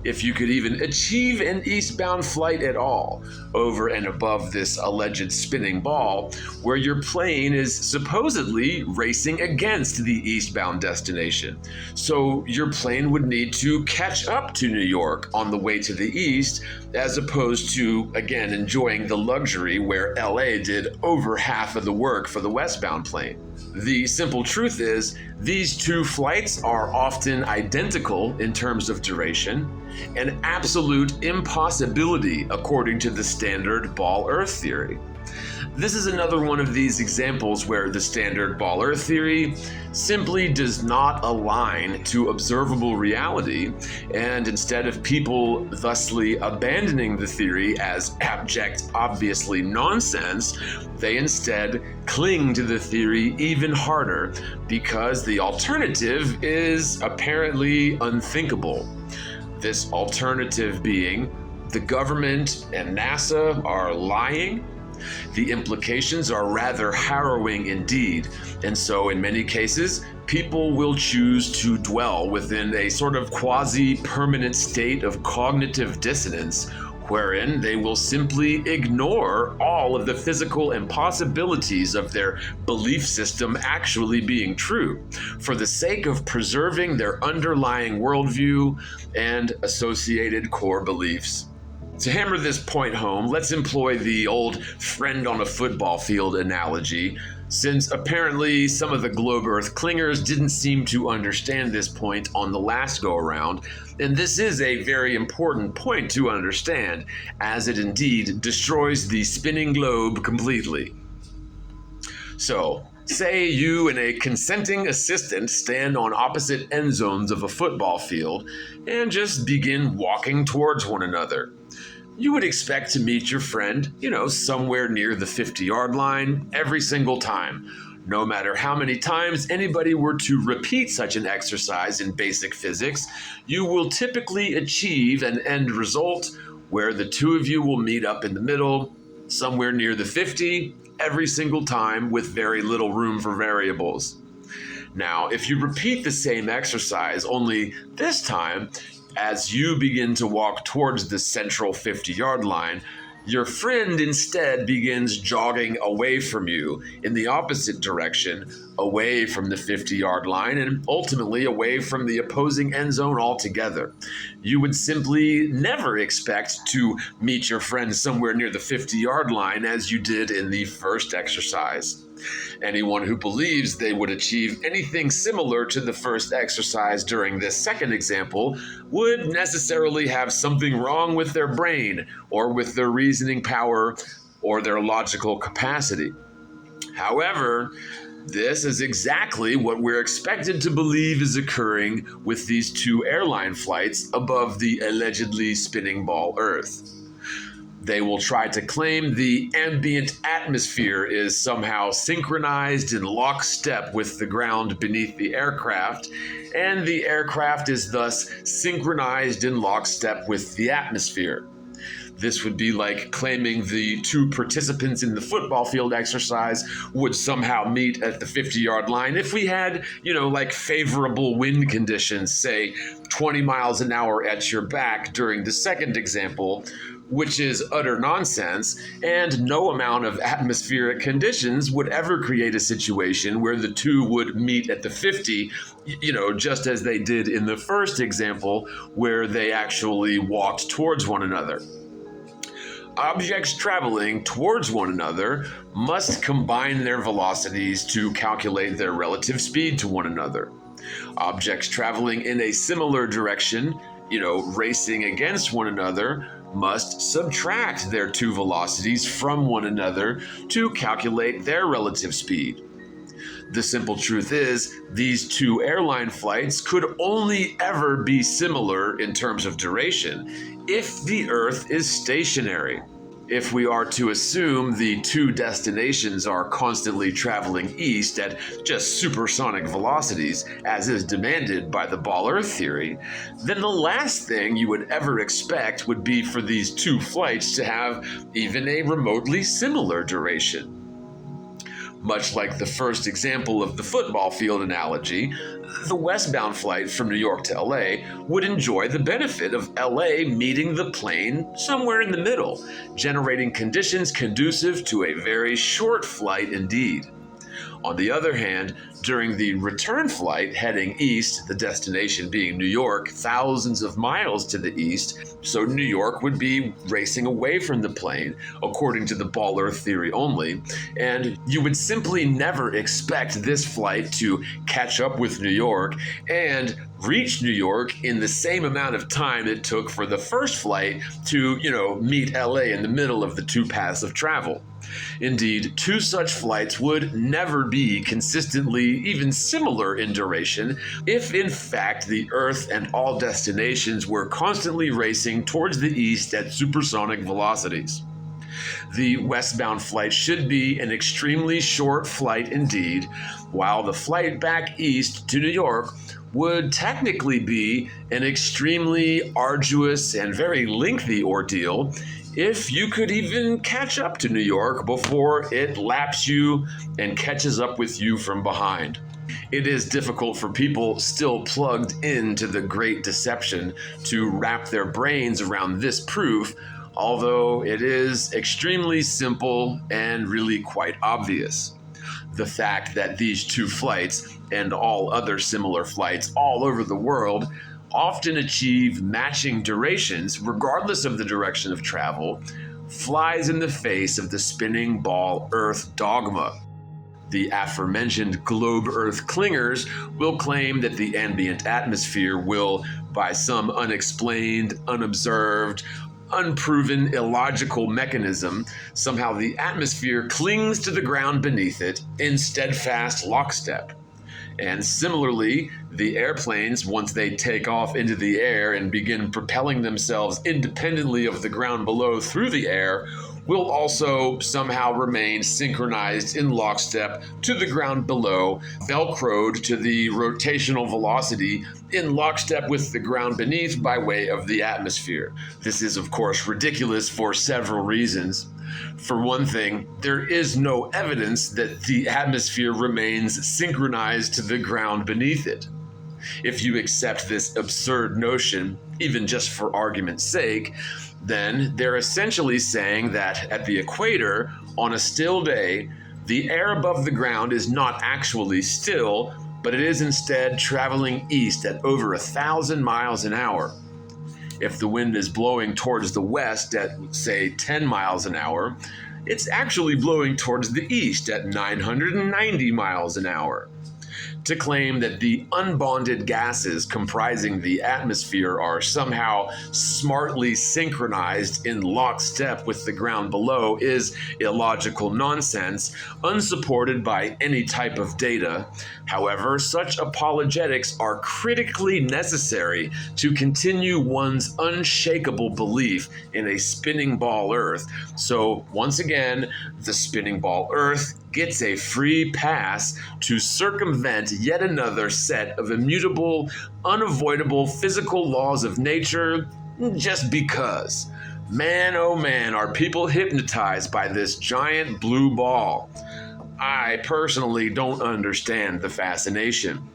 Speaker 2: If you could even achieve an eastbound flight at all, over and above this alleged spinning ball, where your plane is supposedly racing against the eastbound destination. So your plane would need to catch up to New York on the way to the east, as opposed to, again, enjoying the luxury where LA did over half of the work for the westbound plane. The simple truth is, these two flights are often identical in terms of duration, an absolute impossibility according to the standard ball Earth theory. This is another one of these examples where the standard ball Earth theory simply does not align to observable reality, and instead of people thusly abandoning the theory as abject, obviously nonsense, they instead cling to the theory even harder because the alternative is apparently unthinkable. This alternative being the government and NASA are lying. The implications are rather harrowing indeed, and so in many cases, people will choose to dwell within a sort of quasi-permanent state of cognitive dissonance, wherein they will simply ignore all of the physical impossibilities of their belief system actually being true, for the sake of preserving their underlying worldview and associated core beliefs. To hammer this point home, let's employ the old friend on a football field analogy, since apparently some of the globe Earth clingers didn't seem to understand this point on the last go-around, and this is a very important point to understand, as it indeed destroys the spinning globe completely. So, say you and a consenting assistant stand on opposite end zones of a football field and just begin walking towards one another. You would expect to meet your friend, somewhere near the 50-yard line every single time. No matter how many times anybody were to repeat such an exercise in basic physics, you will typically achieve an end result where the two of you will meet up in the middle, somewhere near the 50, every single time with very little room for variables. Now, if you repeat the same exercise, only this time, as you begin to walk towards the central 50-yard line, your friend instead begins jogging away from you in the opposite direction, away from the 50-yard line, and ultimately away from the opposing end zone altogether. You would simply never expect to meet your friend somewhere near the 50-yard line as you did in the first exercise. Anyone who believes they would achieve anything similar to the first exercise during this second example would necessarily have something wrong with their brain, or with their reasoning power, or their logical capacity. However, this is exactly what we're expected to believe is occurring with these two airline flights above the allegedly spinning ball Earth. They will try to claim the ambient atmosphere is somehow synchronized in lockstep with the ground beneath the aircraft, and the aircraft is thus synchronized in lockstep with the atmosphere. This would be like claiming the two participants in the football field exercise would somehow meet at the 50-yard line if we had, like favorable wind conditions, say 20 miles an hour at your back during the second example, which is utter nonsense, and no amount of atmospheric conditions would ever create a situation where the two would meet at the 50, just as they did in the first example, where they actually walked towards one another. Objects traveling towards one another must combine their velocities to calculate their relative speed to one another. Objects traveling in a similar direction, racing against one another, must subtract their two velocities from one another to calculate their relative speed. The simple truth is, these two airline flights could only ever be similar in terms of duration if the Earth is stationary. If we are to assume the two destinations are constantly traveling east at just supersonic velocities, as is demanded by the ball-Earth theory, then the last thing you would ever expect would be for these two flights to have even a remotely similar duration. Much like the first example of the football field analogy, the westbound flight from New York to LA would enjoy the benefit of LA meeting the plane somewhere in the middle, generating conditions conducive to a very short flight indeed. On the other hand, during the return flight heading east, the destination being New York, thousands of miles to the east, so New York would be racing away from the plane, according to the ball-Earth theory only, and you would simply never expect this flight to catch up with New York and reach New York in the same amount of time it took for the first flight to, meet LA in the middle of the two paths of travel. Indeed, two such flights would never be consistently even similar in duration if in fact the Earth and all destinations were constantly racing towards the east at supersonic velocities. The westbound flight should be an extremely short flight indeed, while the flight back east to New York would technically be an extremely arduous and very lengthy ordeal if you could even catch up to New York before it laps you and catches up with you from behind. It is difficult for people still plugged into the Great Deception to wrap their brains around this proof, although it is extremely simple and really quite obvious. The fact that these two flights, and all other similar flights all over the world, often achieve matching durations regardless of the direction of travel, flies in the face of the spinning ball Earth dogma. The aforementioned globe Earth clingers will claim that the ambient atmosphere will, by some unexplained, unobserved, unproven, illogical mechanism, somehow the atmosphere clings to the ground beneath it in steadfast lockstep. And similarly, the airplanes, once they take off into the air and begin propelling themselves independently of the ground below through the air, will also somehow remain synchronized in lockstep to the ground below, velcroed to the rotational velocity in lockstep with the ground beneath by way of the atmosphere. This is, of course, ridiculous for several reasons. For one thing, there is no evidence that the atmosphere remains synchronized to the ground beneath it. If you accept this absurd notion, even just for argument's sake, then they're essentially saying that at the equator, on a still day, the air above the ground is not actually still, but it is instead traveling east at over 1,000 miles an hour. If the wind is blowing towards the west at, say, 10 miles an hour, it's actually blowing towards the east at 990 miles an hour. To claim that the unbonded gases comprising the atmosphere are somehow smartly synchronized in lockstep with the ground below is illogical nonsense, unsupported by any type of data. However, such apologetics are critically necessary to continue one's unshakable belief in a spinning ball Earth. So, once again, the spinning ball Earth gets a free pass to circumvent yet another set of immutable, unavoidable physical laws of nature just because. Man, oh man, are people hypnotized by this giant blue ball. I personally don't understand the fascination.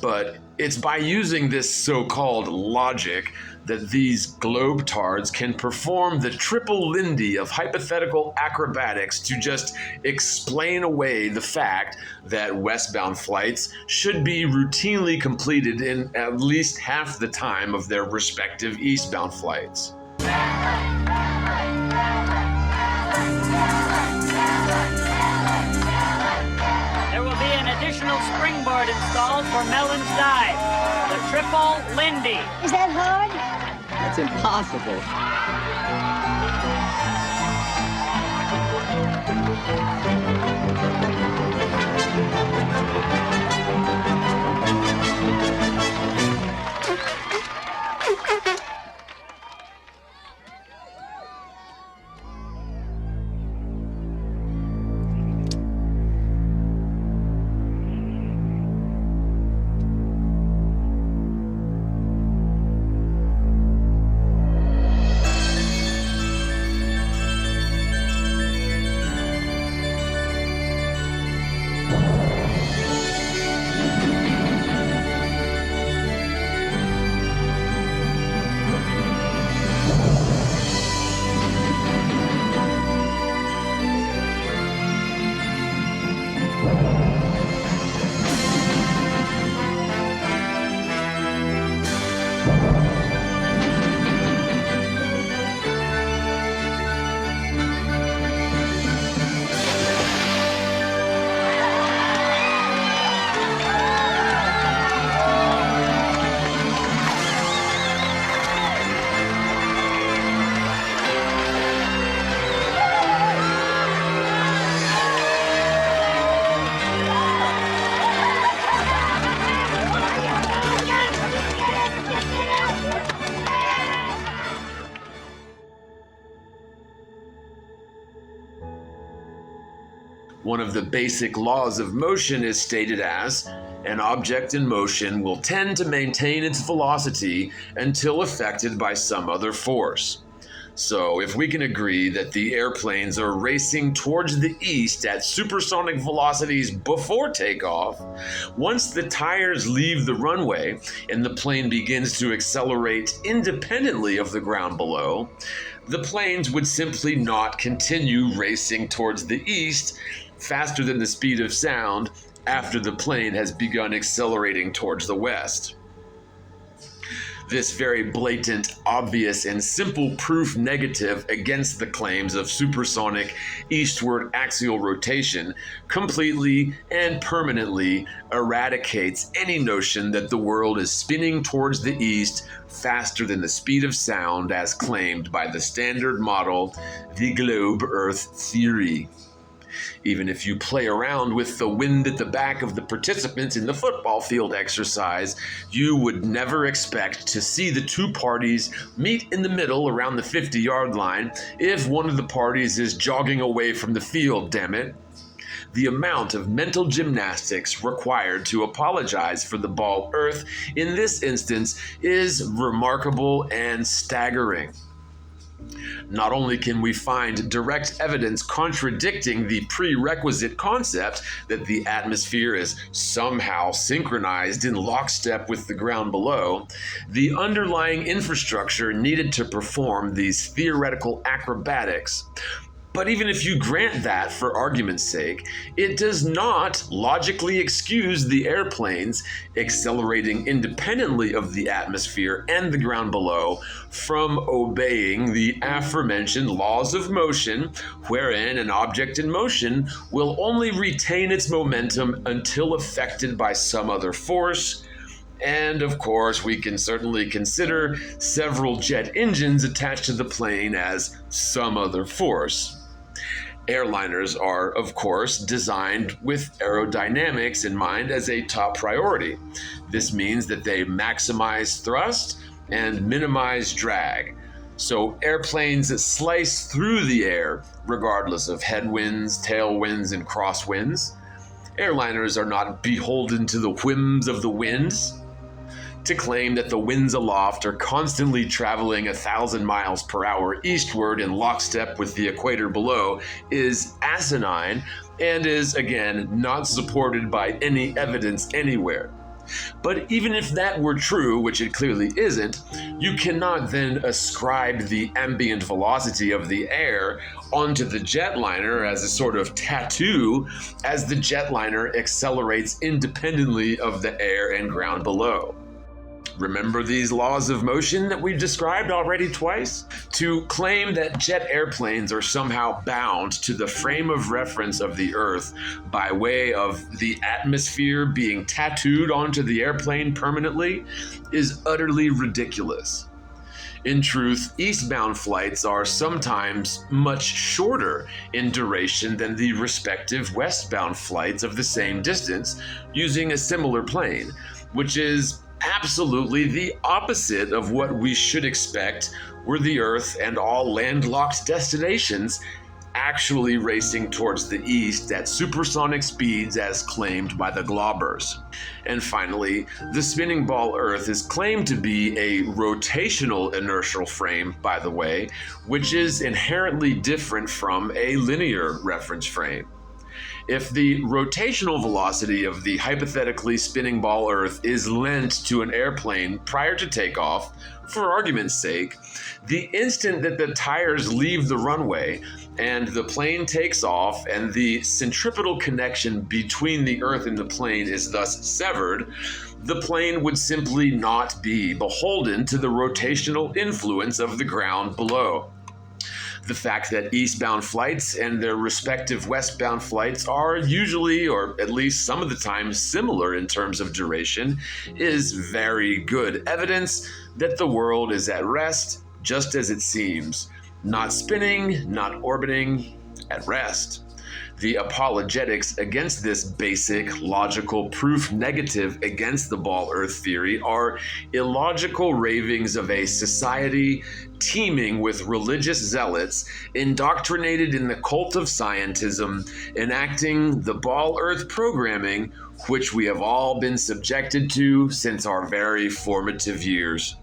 Speaker 2: But it's by using this so-called logic that these globetards can perform the triple Lindy of hypothetical acrobatics to just explain away the fact that westbound flights should be routinely completed in at least half the time of their respective eastbound flights.
Speaker 13: There will be an additional springboard installed for Melon's dive. The triple Lindy.
Speaker 14: Is that hard?
Speaker 15: That's impossible.
Speaker 2: One of the basic laws of motion is stated as, an object in motion will tend to maintain its velocity until affected by some other force. So if we can agree that the airplanes are racing towards the east at supersonic velocities before takeoff, once the tires leave the runway and the plane begins to accelerate independently of the ground below, the planes would simply not continue racing towards the east faster than the speed of sound after the plane has begun accelerating towards the west. This very blatant, obvious, and simple proof negative against the claims of supersonic eastward axial rotation completely and permanently eradicates any notion that the world is spinning towards the east faster than the speed of sound as claimed by the standard model, the globe Earth theory. Even if you play around with the wind at the back of the participants in the football field exercise, you would never expect to see the two parties meet in the middle around the 50-yard line if one of the parties is jogging away from the field, damn it. The amount of mental gymnastics required to apologize for the ball Earth in this instance is remarkable and staggering. Not only can we find direct evidence contradicting the prerequisite concept that the atmosphere is somehow synchronized in lockstep with the ground below, the underlying infrastructure needed to perform these theoretical acrobatics. But even if you grant that for argument's sake, it does not logically excuse the airplanes accelerating independently of the atmosphere and the ground below from obeying the aforementioned laws of motion, wherein an object in motion will only retain its momentum until affected by some other force. And of course, we can certainly consider several jet engines attached to the plane as some other force. Airliners are, of course, designed with aerodynamics in mind as a top priority. This means that they maximize thrust and minimize drag. So airplanes slice through the air regardless of headwinds, tailwinds, and crosswinds. Airliners are not beholden to the whims of the winds. To claim that the winds aloft are constantly traveling 1,000 miles per hour eastward in lockstep with the equator below is asinine and is, again, not supported by any evidence anywhere. But even if that were true, which it clearly isn't, you cannot then ascribe the ambient velocity of the air onto the jetliner as a sort of tattoo as the jetliner accelerates independently of the air and ground below. Remember these laws of motion that we've described already twice? To claim that jet airplanes are somehow bound to the frame of reference of the Earth by way of the atmosphere being tattooed onto the airplane permanently is utterly ridiculous. In truth, eastbound flights are sometimes much shorter in duration than the respective westbound flights of the same distance using a similar plane, which is absolutely the opposite of what we should expect were the Earth and all landlocked destinations actually racing towards the east at supersonic speeds as claimed by the globbers. And finally, the spinning ball Earth is claimed to be a rotational inertial frame, by the way, which is inherently different from a linear reference frame. If the rotational velocity of the hypothetically spinning ball Earth is lent to an airplane prior to takeoff, for argument's sake, the instant that the tires leave the runway and the plane takes off and the centripetal connection between the Earth and the plane is thus severed, the plane would simply not be beholden to the rotational influence of the ground below. The fact that eastbound flights and their respective westbound flights are usually, or at least some of the time, similar in terms of duration is very good evidence that the world is at rest just as it seems. Not spinning, not orbiting, at rest. The apologetics against this basic logical proof negative against the ball Earth theory are illogical ravings of a society teeming with religious zealots indoctrinated in the cult of scientism, enacting the ball Earth programming which we have all been subjected to since our very formative years.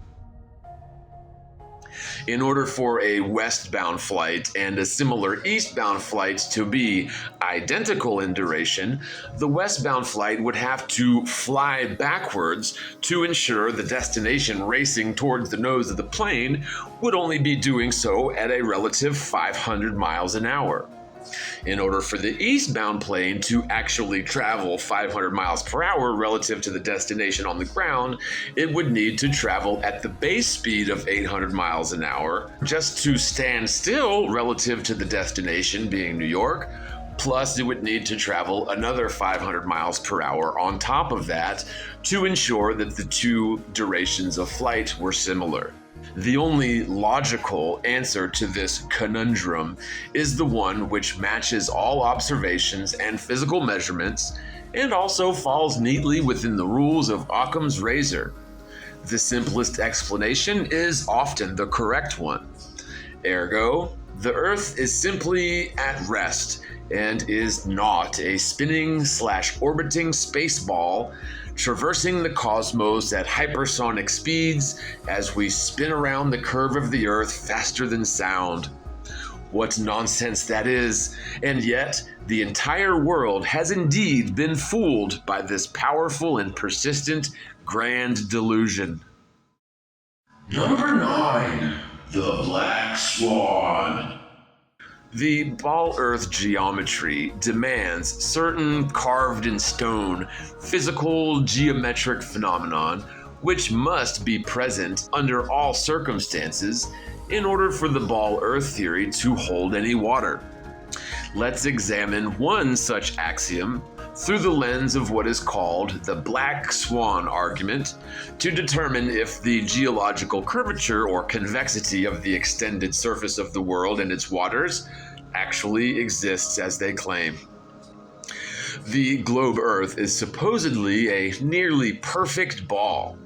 Speaker 2: In order for a westbound flight and a similar eastbound flight to be identical in duration, the westbound flight would have to fly backwards to ensure the destination racing towards the nose of the plane would only be doing so at a relative 500 miles an hour. In order for the eastbound plane to actually travel 500 miles per hour relative to the destination on the ground, it would need to travel at the base speed of 800 miles an hour just to stand still relative to the destination being New York. Plus, it would need to travel another 500 miles per hour on top of that to ensure that the two durations of flight were similar. The only logical answer to this conundrum is the one which matches all observations and physical measurements and also falls neatly within the rules of Occam's razor. The simplest explanation is often the correct one. Ergo, The Earth is simply at rest and is not a spinning/orbiting space ball traversing the cosmos at hypersonic speeds as we spin around the curve of the Earth faster than sound. What nonsense that is, and yet the entire world has indeed been fooled by this powerful and persistent grand delusion.
Speaker 1: Number 9. The Black Swan.
Speaker 2: The ball Earth geometry demands certain carved in stone physical geometric phenomenon which must be present under all circumstances in order for the ball Earth theory to hold any water. Let's examine one such axiom through the lens of what is called the Black Swan argument to determine if the geological curvature or convexity of the extended surface of the world and its waters actually exists as they claim. The globe Earth is supposedly a nearly perfect ball.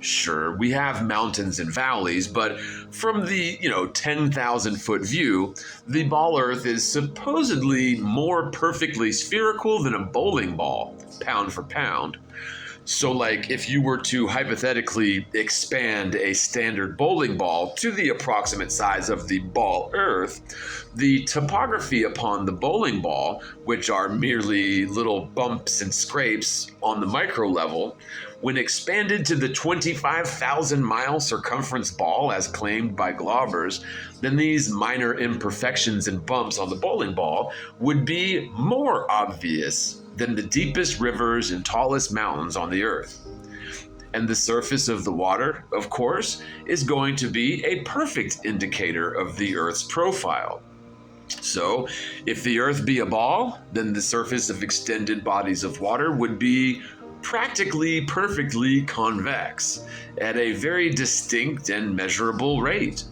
Speaker 2: Sure, we have mountains and valleys, but from the, 10,000 foot view, the ball Earth is supposedly more perfectly spherical than a bowling ball, pound for pound. So like if you were to hypothetically expand a standard bowling ball to the approximate size of the ball Earth, the topography upon the bowling ball, which are merely little bumps and scrapes on the micro level, when expanded to the 25,000 mile circumference ball as claimed by globbers, then these minor imperfections and bumps on the bowling ball would be more obvious than the deepest rivers and tallest mountains on the Earth. And the surface of the water, of course, is going to be a perfect indicator of the Earth's profile. So, if the Earth be a ball, then the surface of extended bodies of water would be practically perfectly convex at a very distinct and measurable rate.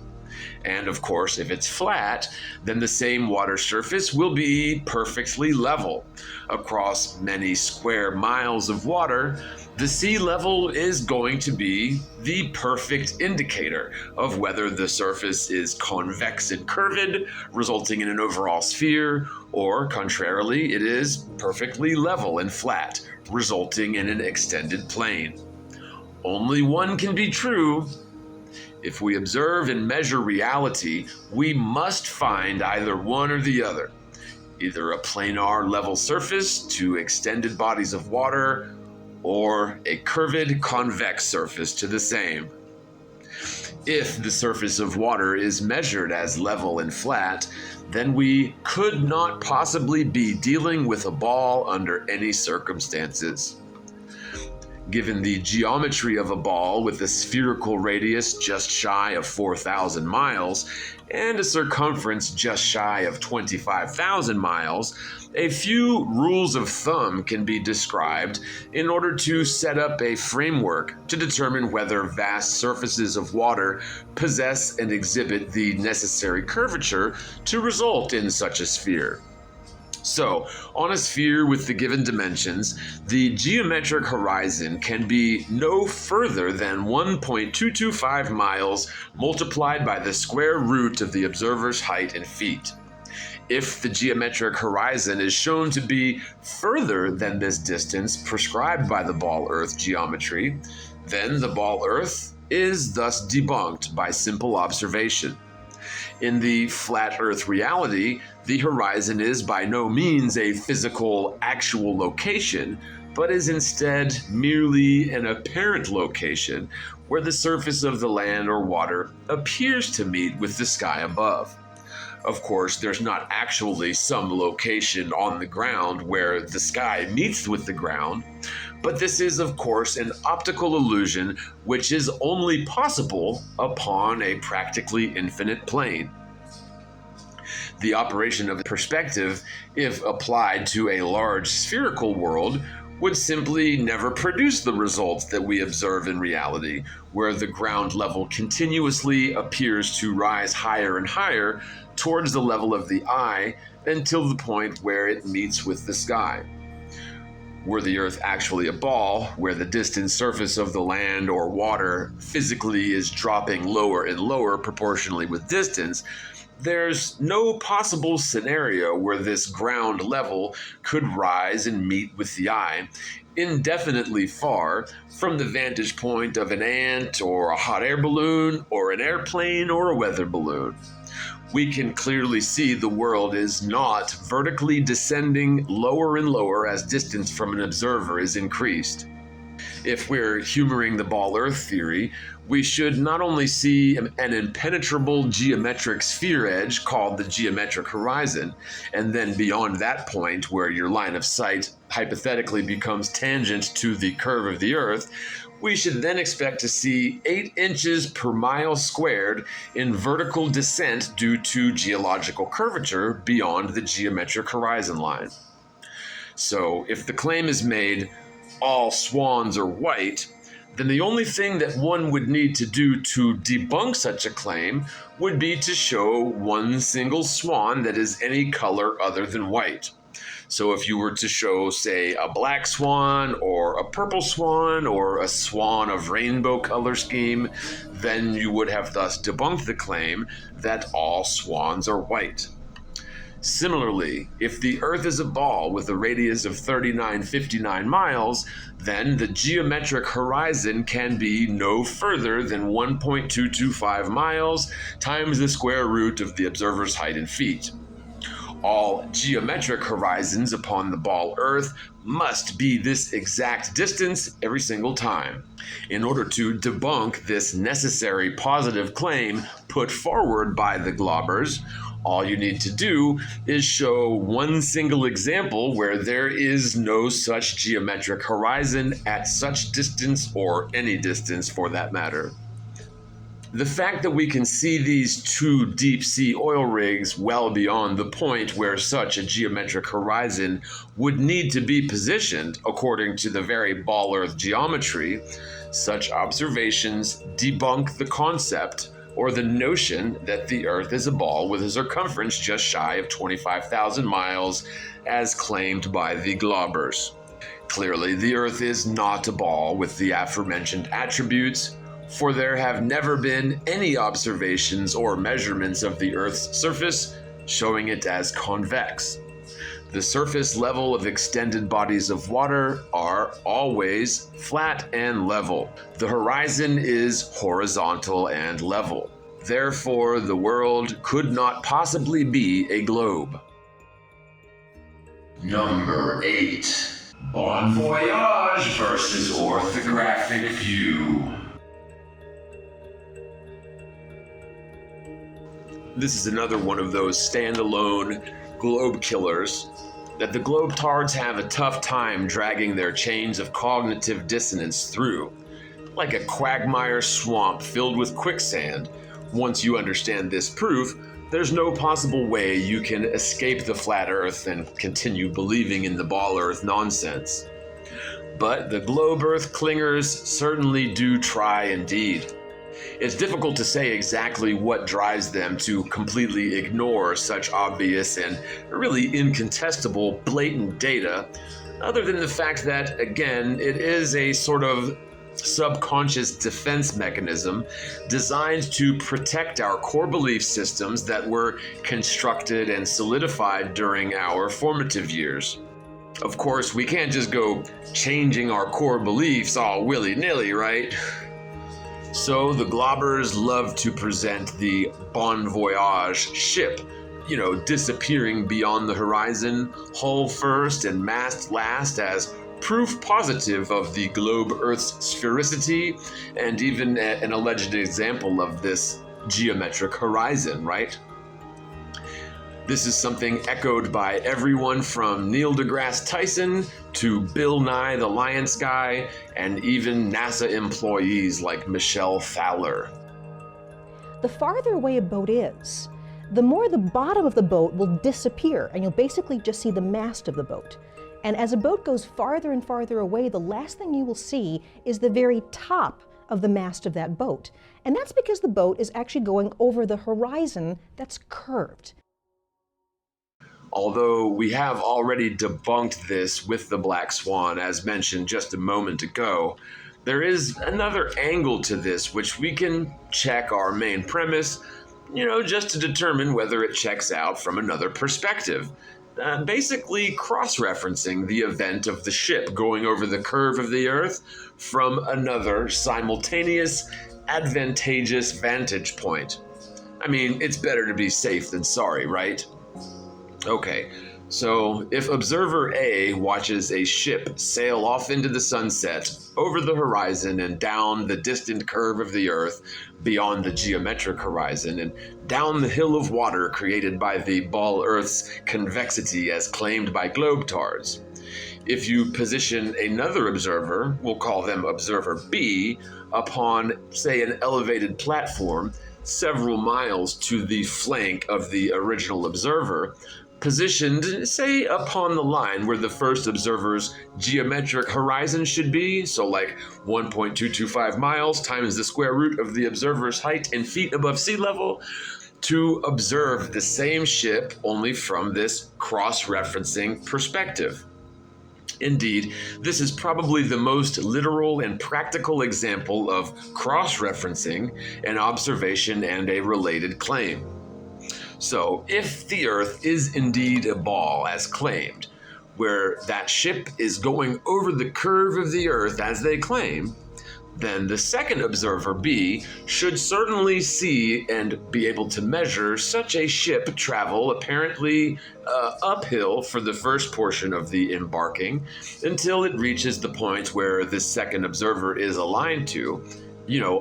Speaker 2: And of course, if it's flat, then the same water surface will be perfectly level. Across many square miles of water, the sea level is going to be the perfect indicator of whether the surface is convex and curved, resulting in an overall sphere, or contrarily, it is perfectly level and flat, resulting in an extended plane. Only one can be true. If we observe and measure reality, we must find either one or the other. Either a planar level surface to extended bodies of water, or a curved convex surface to the same. If the surface of water is measured as level and flat, then we could not possibly be dealing with a ball under any circumstances. Given the geometry of a ball with a spherical radius just shy of 4,000 miles and a circumference just shy of 25,000 miles, a few rules of thumb can be described in order to set up a framework to determine whether vast surfaces of water possess and exhibit the necessary curvature to result in such a sphere. So, on a sphere with the given dimensions, the geometric horizon can be no further than 1.225 miles multiplied by the square root of the observer's height in feet. If the geometric horizon is shown to be further than this distance prescribed by the ball Earth geometry, then the ball Earth is thus debunked by simple observation. In the flat Earth reality, the horizon is by no means a physical, actual location, but is instead merely an apparent location where the surface of the land or water appears to meet with the sky above. Of course, there's not actually some location on the ground where the sky meets with the ground, but this is, of course, an optical illusion which is only possible upon a practically infinite plane. The operation of perspective, if applied to a large spherical world, would simply never produce the results that we observe in reality, where the ground level continuously appears to rise higher and higher towards the level of the eye until the point where it meets with the sky. Were the Earth actually a ball, where the distant surface of the land or water physically is dropping lower and lower proportionally with distance, there's no possible scenario where this ground level could rise and meet with the eye indefinitely far from the vantage point of an ant or a hot air balloon or an airplane or a weather balloon. We can clearly see the world is not vertically descending lower and lower as distance from an observer is increased. If we're humoring the ball Earth theory, we should not only see an impenetrable geometric sphere edge called the geometric horizon, and then beyond that point where your line of sight hypothetically becomes tangent to the curve of the Earth, we should then expect to see 8 inches per mile squared in vertical descent due to geological curvature beyond the geometric horizon line. So if the claim is made, all swans are white, then the only thing that one would need to do to debunk such a claim would be to show one single swan that is any color other than white. So if you were to show, say, a black swan or a purple swan or a swan of rainbow color scheme, then you would have thus debunked the claim that all swans are white. Similarly, if the Earth is a ball with a radius of 3959 miles, then the geometric horizon can be no further than 1.225 miles times the square root of the observer's height in feet. All geometric horizons upon the ball Earth must be this exact distance every single time. In order to debunk this necessary positive claim put forward by the globbers, all you need to do is show one single example where there is no such geometric horizon at such distance, or any distance for that matter. The fact that we can see these 2 deep-sea oil rigs well beyond the point where such a geometric horizon would need to be positioned according to the very ball Earth geometry, such observations debunk the concept or the notion that the Earth is a ball with a circumference just shy of 25,000 miles, as claimed by the globbers. Clearly, the Earth is not a ball with the aforementioned attributes, for there have never been any observations or measurements of the Earth's surface showing it as convex. The surface level of extended bodies of water are always flat and level. The horizon is horizontal and level. Therefore, the world could not possibly be a globe.
Speaker 1: Number 8. Bon voyage versus orthographic view.
Speaker 2: This is another one of those standalone globe killers that the globetards have a tough time dragging their chains of cognitive dissonance through. Like a quagmire swamp filled with quicksand, once you understand this proof, there's no possible way you can escape the flat Earth and continue believing in the ball Earth nonsense. But the globe Earth clingers certainly do try indeed. It's difficult to say exactly what drives them to completely ignore such obvious and really incontestable blatant data, other than the fact that, again, it is a sort of subconscious defense mechanism designed to protect our core belief systems that were constructed and solidified during our formative years. Of course, we can't just go changing our core beliefs all willy-nilly, right? So the globbers love to present the Bon Voyage ship, disappearing beyond the horizon, hull first and mast last, as proof positive of the globe Earth's sphericity, and even an alleged example of this geometric horizon, right? This is something echoed by everyone from Neil deGrasse Tyson to Bill Nye the Science Guy, and even NASA employees like Michelle Fowler.
Speaker 14: The farther away a boat is, the more the bottom of the boat will disappear, and you'll basically just see the mast of the boat. And as a boat goes farther and farther away, the last thing you will see is the very top of the mast of that boat. And that's because the boat is actually going over the horizon that's curved.
Speaker 2: Although we have already debunked this with the Black Swan, as mentioned just a moment ago, there is another angle to this which we can check our main premise, just to determine whether it checks out from another perspective. Basically cross-referencing the event of the ship going over the curve of the Earth from another simultaneous, advantageous vantage point. I mean, it's better to be safe than sorry, right? Okay, so if observer A watches a ship sail off into the sunset, over the horizon and down the distant curve of the Earth, beyond the geometric horizon, and down the hill of water created by the ball Earth's convexity as claimed by globetards. If you position another observer, we'll call them observer B, upon, say, an elevated platform several miles to the flank of the original observer, positioned, say, upon the line where the first observer's geometric horizon should be, so like 1.225 miles times the square root of the observer's height in feet above sea level, to observe the same ship only from this cross-referencing perspective. Indeed, this is probably the most literal and practical example of cross-referencing an observation and a related claim. So, if the Earth is indeed a ball as claimed, where that ship is going over the curve of the Earth as they claim, then the second observer, B, should certainly see and be able to measure such a ship travel apparently uphill for the first portion of the embarking until it reaches the point where the second observer is aligned to,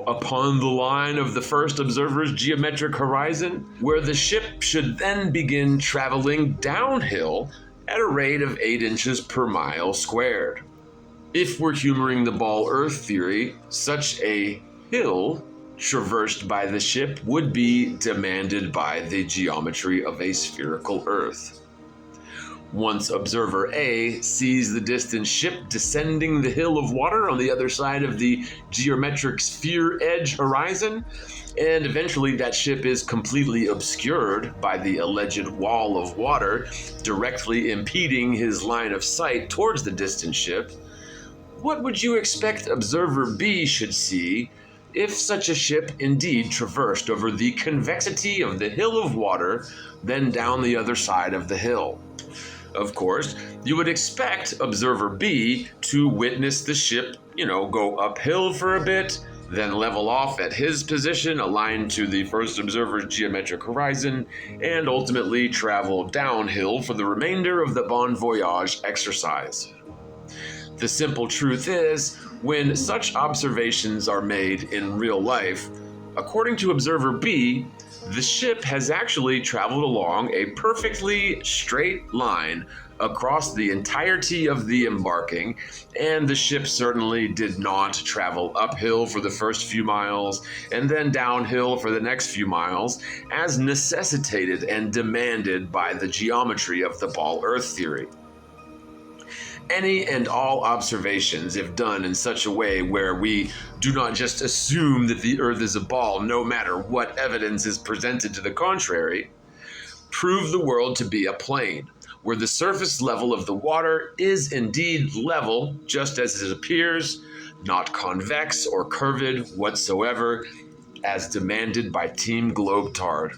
Speaker 2: upon the line of the first observer's geometric horizon, where the ship should then begin traveling downhill at a rate of 8 inches per mile squared. If we're humoring the ball Earth theory, such a hill traversed by the ship would be demanded by the geometry of a spherical Earth. Once observer A sees the distant ship descending the hill of water on the other side of the geometric sphere edge horizon, and eventually that ship is completely obscured by the alleged wall of water directly impeding his line of sight towards the distant ship, what would you expect observer B should see if such a ship indeed traversed over the convexity of the hill of water, then down the other side of the hill? Of course, you would expect observer B to witness the ship, go uphill for a bit, then level off at his position aligned to the first observer's geometric horizon, and ultimately travel downhill for the remainder of the bon voyage exercise. The simple truth is, when such observations are made in real life, according to observer B, the ship has actually traveled along a perfectly straight line across the entirety of the embarking, and the ship certainly did not travel uphill for the first few miles and then downhill for the next few miles, as necessitated and demanded by the geometry of the ball Earth theory. Any and all observations, if done in such a way where we do not just assume that the Earth is a ball no matter what evidence is presented to the contrary, prove the world to be a plane, where the surface level of the water is indeed level, just as it appears, not convex or curved whatsoever, as demanded by Team Globetard.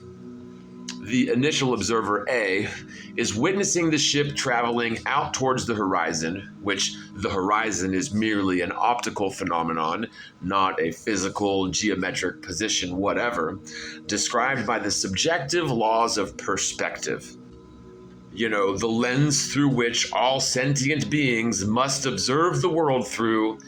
Speaker 2: The initial observer A is witnessing the ship traveling out towards the horizon, which the horizon is merely an optical phenomenon, not a physical, geometric position, whatever, described by the subjective laws of perspective. The lens through which all sentient beings must observe the world through,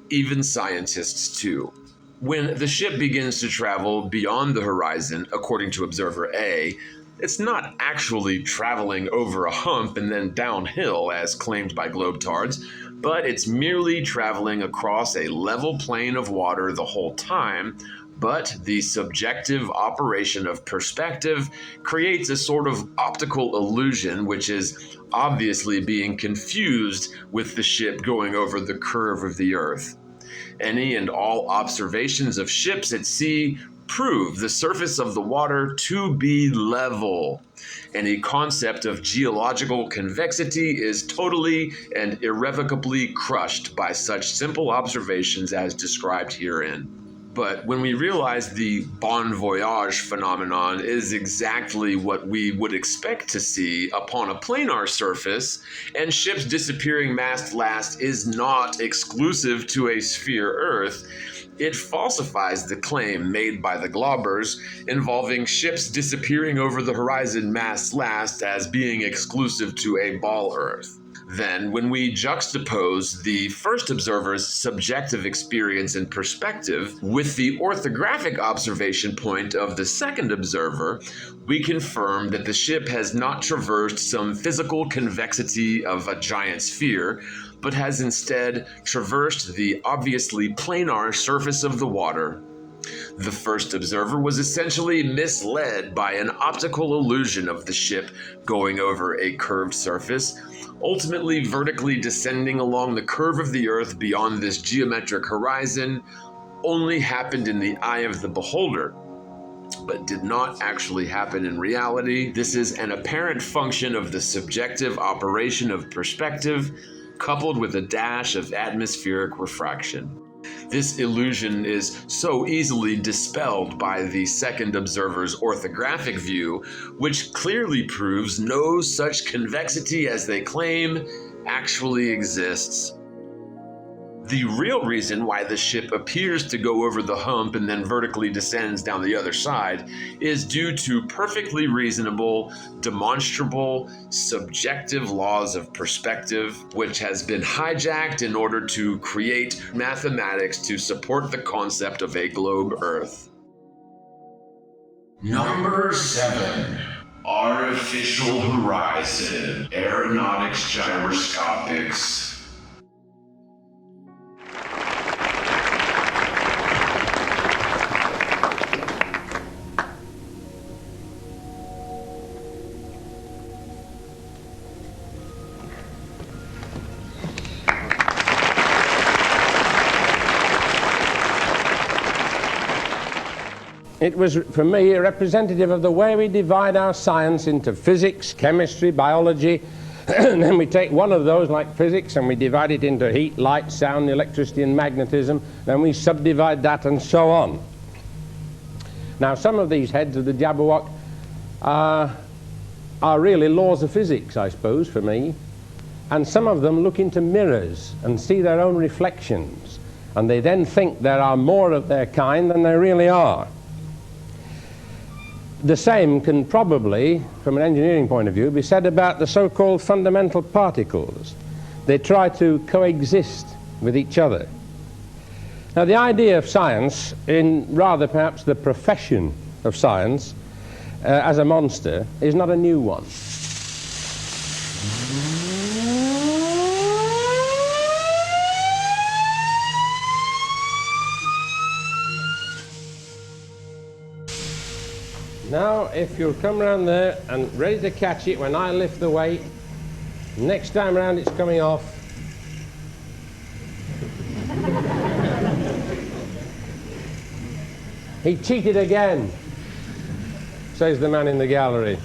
Speaker 2: even scientists too. When the ship begins to travel beyond the horizon, according to observer A, it's not actually traveling over a hump and then downhill as claimed by globetards, but it's merely traveling across a level plane of water the whole time, but the subjective operation of perspective creates a sort of optical illusion which is obviously being confused with the ship going over the curve of the Earth. Any and all observations of ships at sea prove the surface of the water to be level. Any concept of geological convexity is totally and irrevocably crushed by such simple observations as described herein. But when we realize the bon voyage phenomenon is exactly what we would expect to see upon a planar surface, and ships disappearing mast last is not exclusive to a sphere Earth, it falsifies the claim made by the globbers involving ships disappearing over the horizon mast last as being exclusive to a ball Earth. Then, when we juxtapose the first observer's subjective experience and perspective with the orthographic observation point of the second observer, we confirm that the ship has not traversed some physical convexity of a giant sphere, but has instead traversed the obviously planar surface of the water. The first observer was essentially misled by an optical illusion of the ship going over a curved surface, ultimately vertically descending along the curve of the Earth beyond this geometric horizon, only happened in the eye of the beholder, but did not actually happen in reality. This is an apparent function of the subjective operation of perspective, coupled with a dash of atmospheric refraction. This illusion is so easily dispelled by the second observer's orthographic view, which clearly proves no such convexity as they claim actually exists. The real reason why the ship appears to go over the hump and then vertically descends down the other side is due to perfectly reasonable, demonstrable, subjective laws of perspective, which has been hijacked in order to create mathematics to support the concept of a globe Earth.
Speaker 1: Number 7. Artificial Horizon. Aeronautics Gyroscopics.
Speaker 16: It was, for me, representative of the way we divide our science into physics, chemistry, biology, and then we take one of those, like physics, and we divide it into heat, light, sound, electricity, and magnetism, then we subdivide that, and so on. Now, some of these heads of the Jabberwock are really laws of physics, I suppose, for me, and some of them look into mirrors and see their own reflections, and they then think there are more of their kind than there really are. The same can probably, from an engineering point of view, be said about the so-called fundamental particles. They try to coexist with each other. Now, the idea of science, in rather perhaps the profession of science, as a monster, is not a new one. Now, if you'll come round there and ready to catch it when I lift the weight, next time round it's coming off. He cheated again, says the man in the gallery.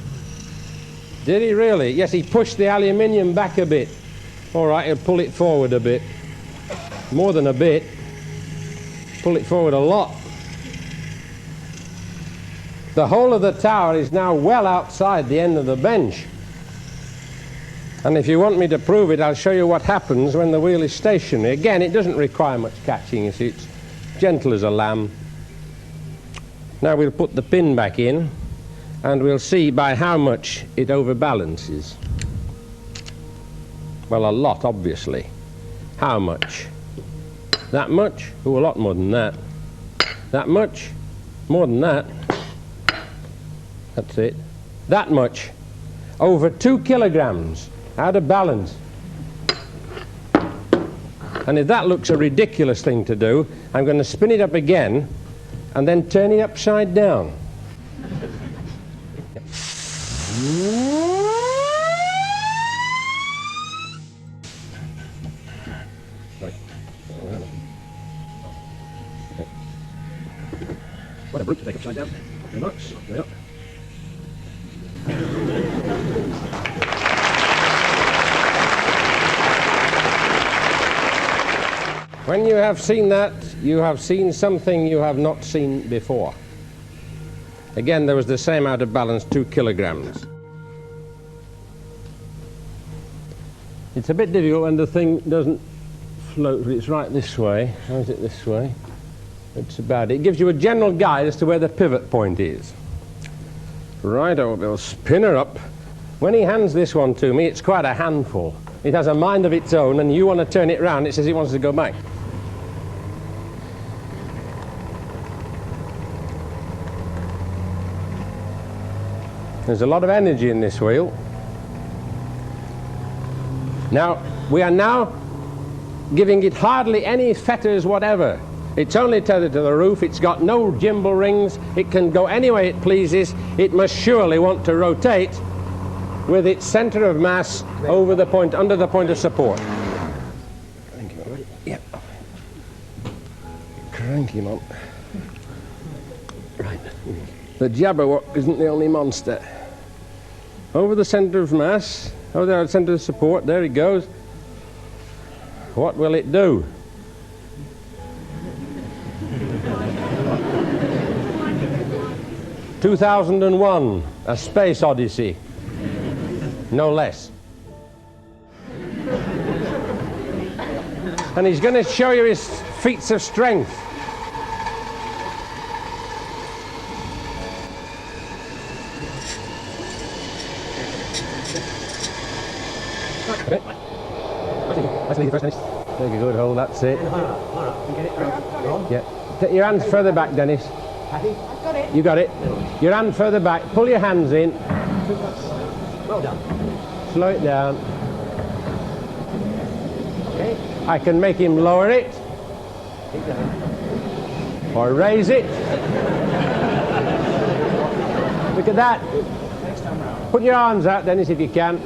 Speaker 16: Did he really? Yes, he pushed the aluminium back a bit. All right, he'll pull it forward a bit. More than a bit. Pull it forward a lot. The whole of the tower is now well outside the end of the bench. And if you want me to prove it, I'll show you what happens when the wheel is stationary. Again, it doesn't require much catching, you see. It's gentle as a lamb. Now we'll put the pin back in, and we'll see by how much it overbalances. Well, a lot, obviously. How much? That much? Oh, a lot more than that. That much? More than that. That's it. That much. Over 2 kilograms. Out of balance. And if that looks a ridiculous thing to do, I'm going to spin it up again and then turn it upside down. What a brute to take upside down. Very much. Yep. When you have seen that, you have seen something you have not seen before. Again, there was the same out of balance, 2 kilograms. It's a bit difficult when the thing doesn't float, but it's right this way. How is it this way? It's about it. It gives you a general guide as to where the pivot point is. Right, I'll spin her up. When he hands this one to me, it's quite a handful. It has a mind of its own, and you want to turn it round, it says it wants to go back. There's a lot of energy in this wheel. Now, we are now giving it hardly any fetters whatever. It's only tethered to the roof, it's got no gimbal rings, it can go any way it pleases. It must surely want to rotate with its center of mass over the point, under the point of support. Crank him on. Yep. Crank him on. Right. The Jabberwock isn't the only monster. Over the center of mass, over the center of support, there it goes. What will it do? "2001, A Space Odyssey." No less. And he's going to show you his feats of strength. Okay. Let's leave it first, Dennis. Take a good hold, that's it. Yeah. Take your hands further back, Dennis.
Speaker 7: I've got it.
Speaker 16: You got it. Your hand further back. Pull your hands in.
Speaker 7: Well done.
Speaker 16: Slow it down.
Speaker 7: Okay.
Speaker 16: I can make him lower it.
Speaker 7: Keep going.
Speaker 16: Or raise it. Look at that.
Speaker 7: Next time round.
Speaker 16: Put your arms out, Dennis, if you can.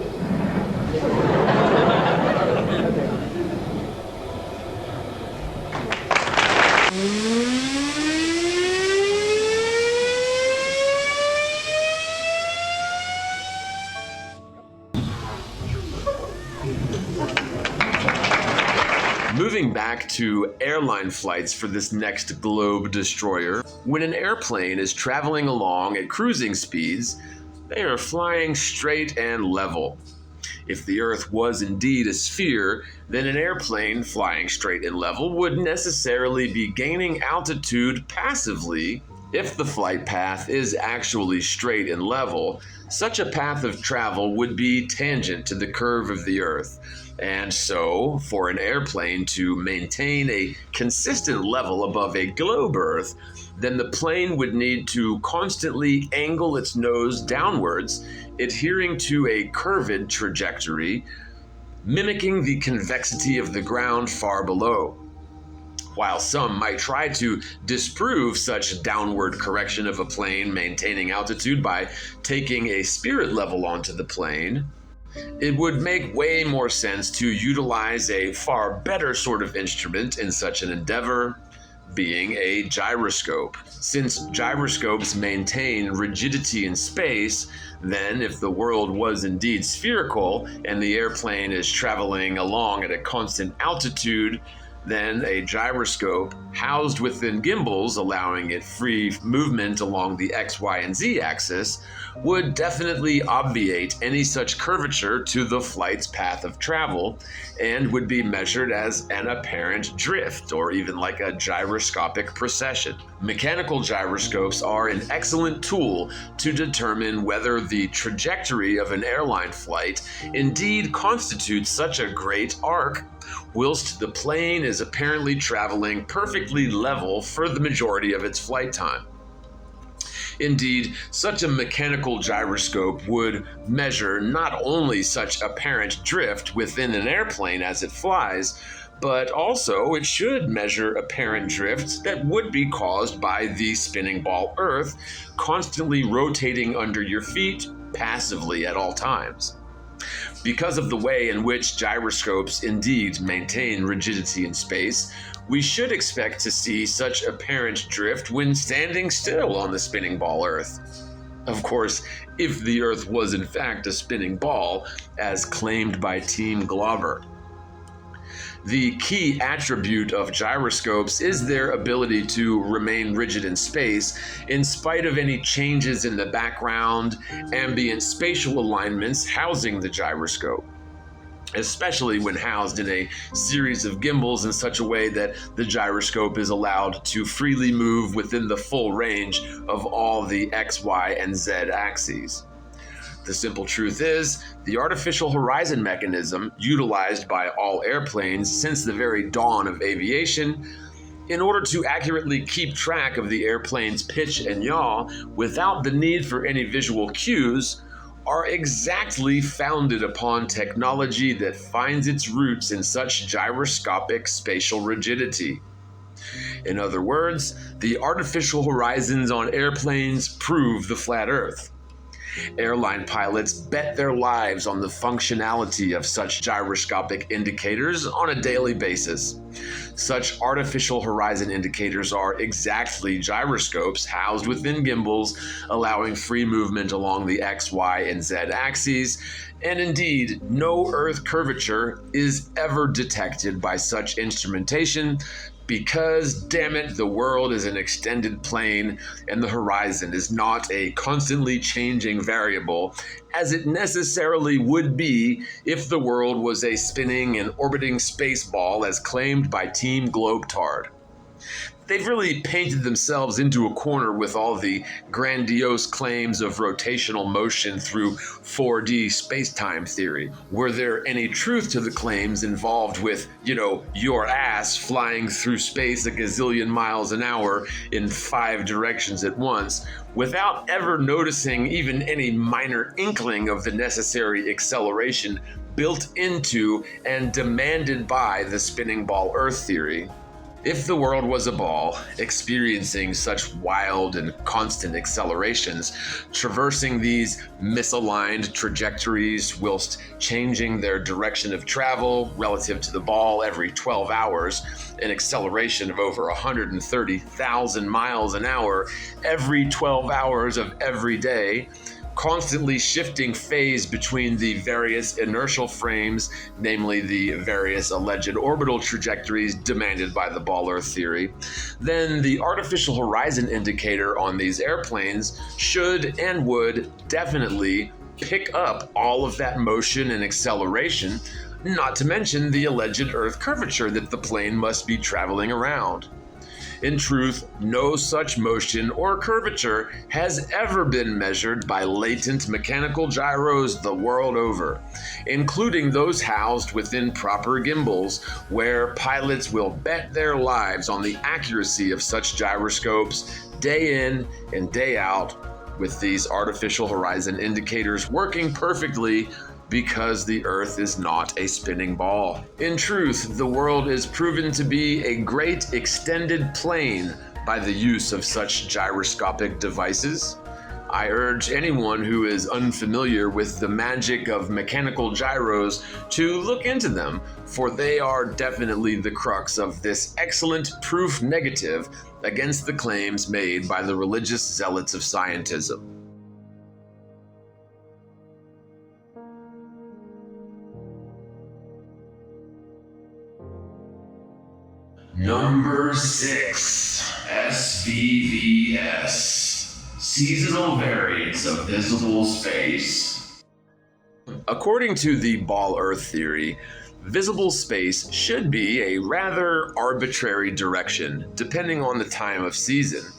Speaker 2: Moving back to airline flights for this next globe destroyer, when an airplane is traveling along at cruising speeds, they are flying straight and level. If the Earth was indeed a sphere, then an airplane flying straight and level would necessarily be gaining altitude passively. If the flight path is actually straight and level, such a path of travel would be tangent to the curve of the Earth. And so, for an airplane to maintain a consistent level above a globe Earth, then the plane would need to constantly angle its nose downwards, adhering to a curved trajectory, mimicking the convexity of the ground far below. While some might try to disprove such downward correction of a plane maintaining altitude by taking a spirit level onto the plane, it would make way more sense to utilize a far better sort of instrument in such an endeavor, being a gyroscope. Since gyroscopes maintain rigidity in space, then if the world was indeed spherical and the airplane is traveling along at a constant altitude, then a gyroscope housed within gimbals allowing it free movement along the X, Y, and Z axis would definitely obviate any such curvature to the flight's path of travel and would be measured as an apparent drift or even like a gyroscopic precession. Mechanical gyroscopes are an excellent tool to determine whether the trajectory of an airline flight indeed constitutes such a great arc, whilst the plane is apparently traveling perfectly level for the majority of its flight time. Indeed, such a mechanical gyroscope would measure not only such apparent drift within an airplane as it flies, but also it should measure apparent drift that would be caused by the spinning ball Earth constantly rotating under your feet passively at all times. Because of the way in which gyroscopes indeed maintain rigidity in space, we should expect to see such apparent drift when standing still on the spinning ball Earth. Of course, if the Earth was in fact a spinning ball, as claimed by Team Glauber. The key attribute of gyroscopes is their ability to remain rigid in space in spite of any changes in the background, ambient spatial alignments housing the gyroscope, especially when housed in a series of gimbals in such a way that the gyroscope is allowed to freely move within the full range of all the X, Y, and Z axes. The simple truth is, the artificial horizon mechanism utilized by all airplanes since the very dawn of aviation, in order to accurately keep track of the airplane's pitch and yaw without the need for any visual cues, are exactly founded upon technology that finds its roots in such gyroscopic spatial rigidity. In other words, the artificial horizons on airplanes prove the flat Earth. Airline pilots bet their lives on the functionality of such gyroscopic indicators on a daily basis. Such artificial horizon indicators are exactly gyroscopes housed within gimbals, allowing free movement along the X, Y, and Z axes, and indeed, no Earth curvature is ever detected by such instrumentation, because, damn it, the world is an extended plane and the horizon is not a constantly changing variable, as it necessarily would be if the world was a spinning and orbiting space ball as claimed by Team Globetard. They've really painted themselves into a corner with all the grandiose claims of rotational motion through 4D space-time theory. Were there any truth to the claims involved with, your ass flying through space a gazillion miles an hour in 5 directions at once, without ever noticing even any minor inkling of the necessary acceleration built into and demanded by the spinning ball Earth theory? If the world was a ball, experiencing such wild and constant accelerations, traversing these misaligned trajectories whilst changing their direction of travel relative to the ball every 12 hours, an acceleration of over 130,000 miles an hour every 12 hours of every day, constantly shifting phase between the various inertial frames, namely the various alleged orbital trajectories demanded by the ball Earth theory, then the artificial horizon indicator on these airplanes should and would definitely pick up all of that motion and acceleration, not to mention the alleged Earth curvature that the plane must be traveling around. In truth, no such motion or curvature has ever been measured by latent mechanical gyros the world over, including those housed within proper gimbals, where pilots will bet their lives on the accuracy of such gyroscopes day in and day out, with these artificial horizon indicators working perfectly because the Earth is not a spinning ball. In truth, the world is proven to be a great extended plane by the use of such gyroscopic devices. I urge anyone who is unfamiliar with the magic of mechanical gyros to look into them, for they are definitely the crux of this excellent proof negative against the claims made by the religious zealots of scientism.
Speaker 1: Number 6, SVVS, Seasonal Variance of Visible Space.
Speaker 2: According to the ball Earth theory, visible space should be a rather arbitrary direction, depending on the time of season,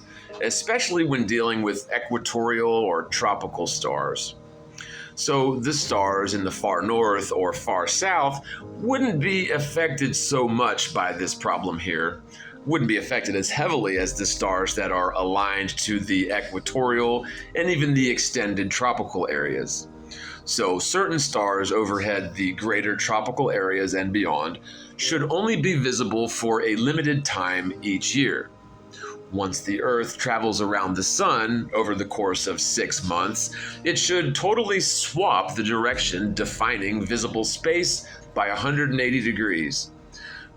Speaker 2: especially when dealing with equatorial or tropical stars. So the stars in the far north or far south wouldn't be affected so much by this problem here, wouldn't be affected as heavily as the stars that are aligned to the equatorial and even the extended tropical areas. So certain stars overhead the greater tropical areas and beyond should only be visible for a limited time each year. Once the Earth travels around the Sun over the course of 6 months, it should totally swap the direction defining visible space by 180 degrees.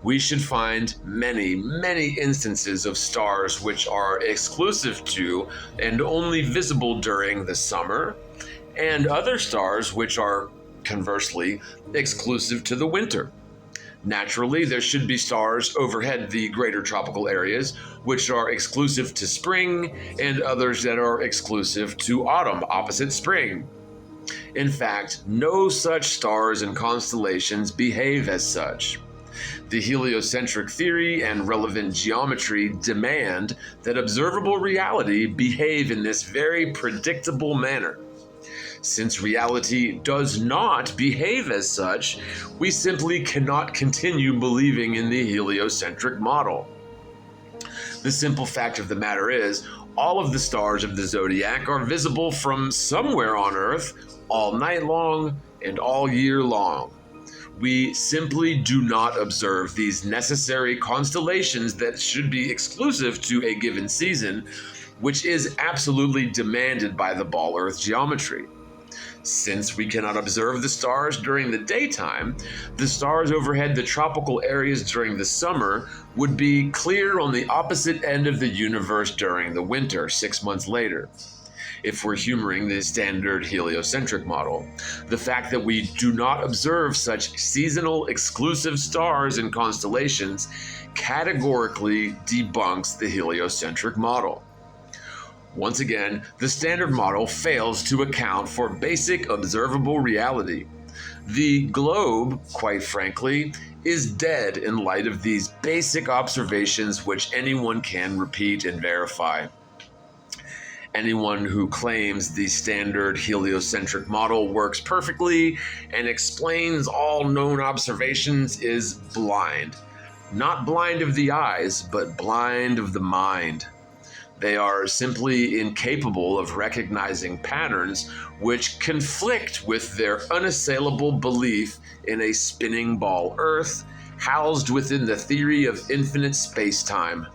Speaker 2: We should find many, many instances of stars which are exclusive to and only visible during the summer, and other stars which are, conversely, exclusive to the winter. Naturally, there should be stars overhead the greater tropical areas, which are exclusive to spring, and others that are exclusive to autumn, opposite spring. In fact, no such stars and constellations behave as such. The heliocentric theory and relevant geometry demand that observable reality behave in this very predictable manner. Since reality does not behave as such, we simply cannot continue believing in the heliocentric model. The simple fact of the matter is, all of the stars of the zodiac are visible from somewhere on Earth all night long and all year long. We simply do not observe these necessary constellations that should be exclusive to a given season, which is absolutely demanded by the ball Earth geometry. Since we cannot observe the stars during the daytime, the stars overhead the tropical areas during the summer would be clear on the opposite end of the universe during the winter, 6 months later. If we're humoring the standard heliocentric model, the fact that we do not observe such seasonal exclusive stars and constellations categorically debunks the heliocentric model. Once again, the standard model fails to account for basic observable reality. The globe, quite frankly, is dead in light of these basic observations which anyone can repeat and verify. Anyone who claims the standard heliocentric model works perfectly and explains all known observations is blind. Not blind of the eyes, but blind of the mind. They are simply incapable of recognizing patterns which conflict with their unassailable belief in a spinning ball Earth housed within the theory of infinite space-time.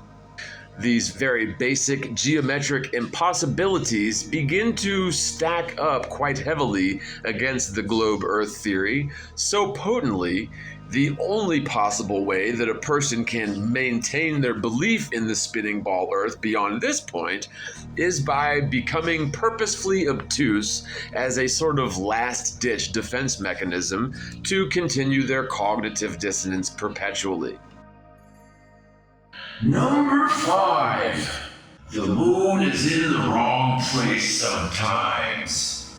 Speaker 2: These very basic geometric impossibilities begin to stack up quite heavily against the globe Earth theory, so potently the only possible way that a person can maintain their belief in the spinning ball Earth beyond this point is by becoming purposefully obtuse as a sort of last-ditch defense mechanism to continue their cognitive dissonance perpetually.
Speaker 1: Number 5. The moon is in the wrong place sometimes.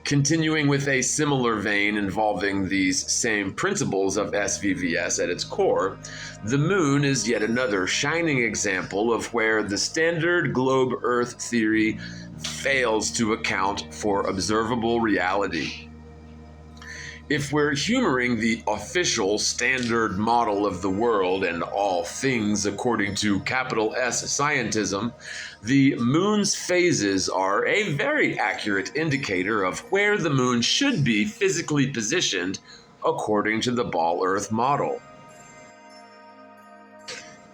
Speaker 2: Continuing with a similar vein involving these same principles of SVVS at its core, the moon is yet another shining example of where the standard globe Earth theory fails to account for observable reality. If we're humoring the official standard model of the world and all things according to capital S scientism, the moon's phases are a very accurate indicator of where the moon should be physically positioned according to the ball Earth model.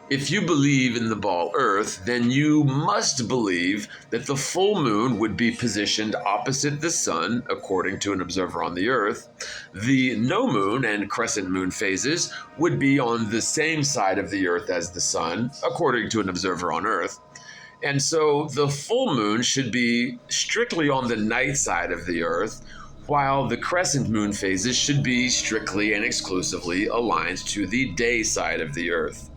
Speaker 2: If you believe in the ball Earth, then you must believe that the full moon would be positioned opposite the sun, according to an observer on the Earth. The no moon and crescent moon phases would be on the same side of the Earth as the sun, according to an observer on Earth. And so the full moon should be strictly on the night side of the Earth, while the crescent moon phases should be strictly and exclusively aligned to the day side of the Earth.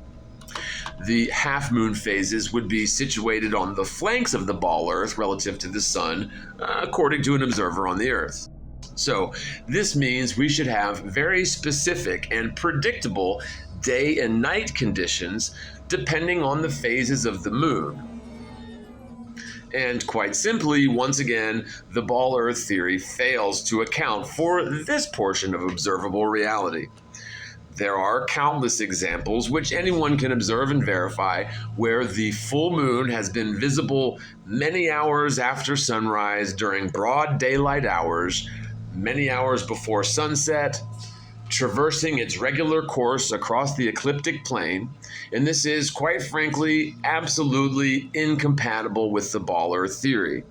Speaker 2: The half moon phases would be situated on the flanks of the ball Earth relative to the sun, according to an observer on the Earth. So this means we should have very specific and predictable day and night conditions depending on the phases of the moon. And quite simply, once again, the ball Earth theory fails to account for this portion of observable reality. There are countless examples which anyone can observe and verify where the full moon has been visible many hours after sunrise during broad daylight hours, many hours before sunset, traversing its regular course across the ecliptic plane, and this is, quite frankly, absolutely incompatible with the ball Earth theory.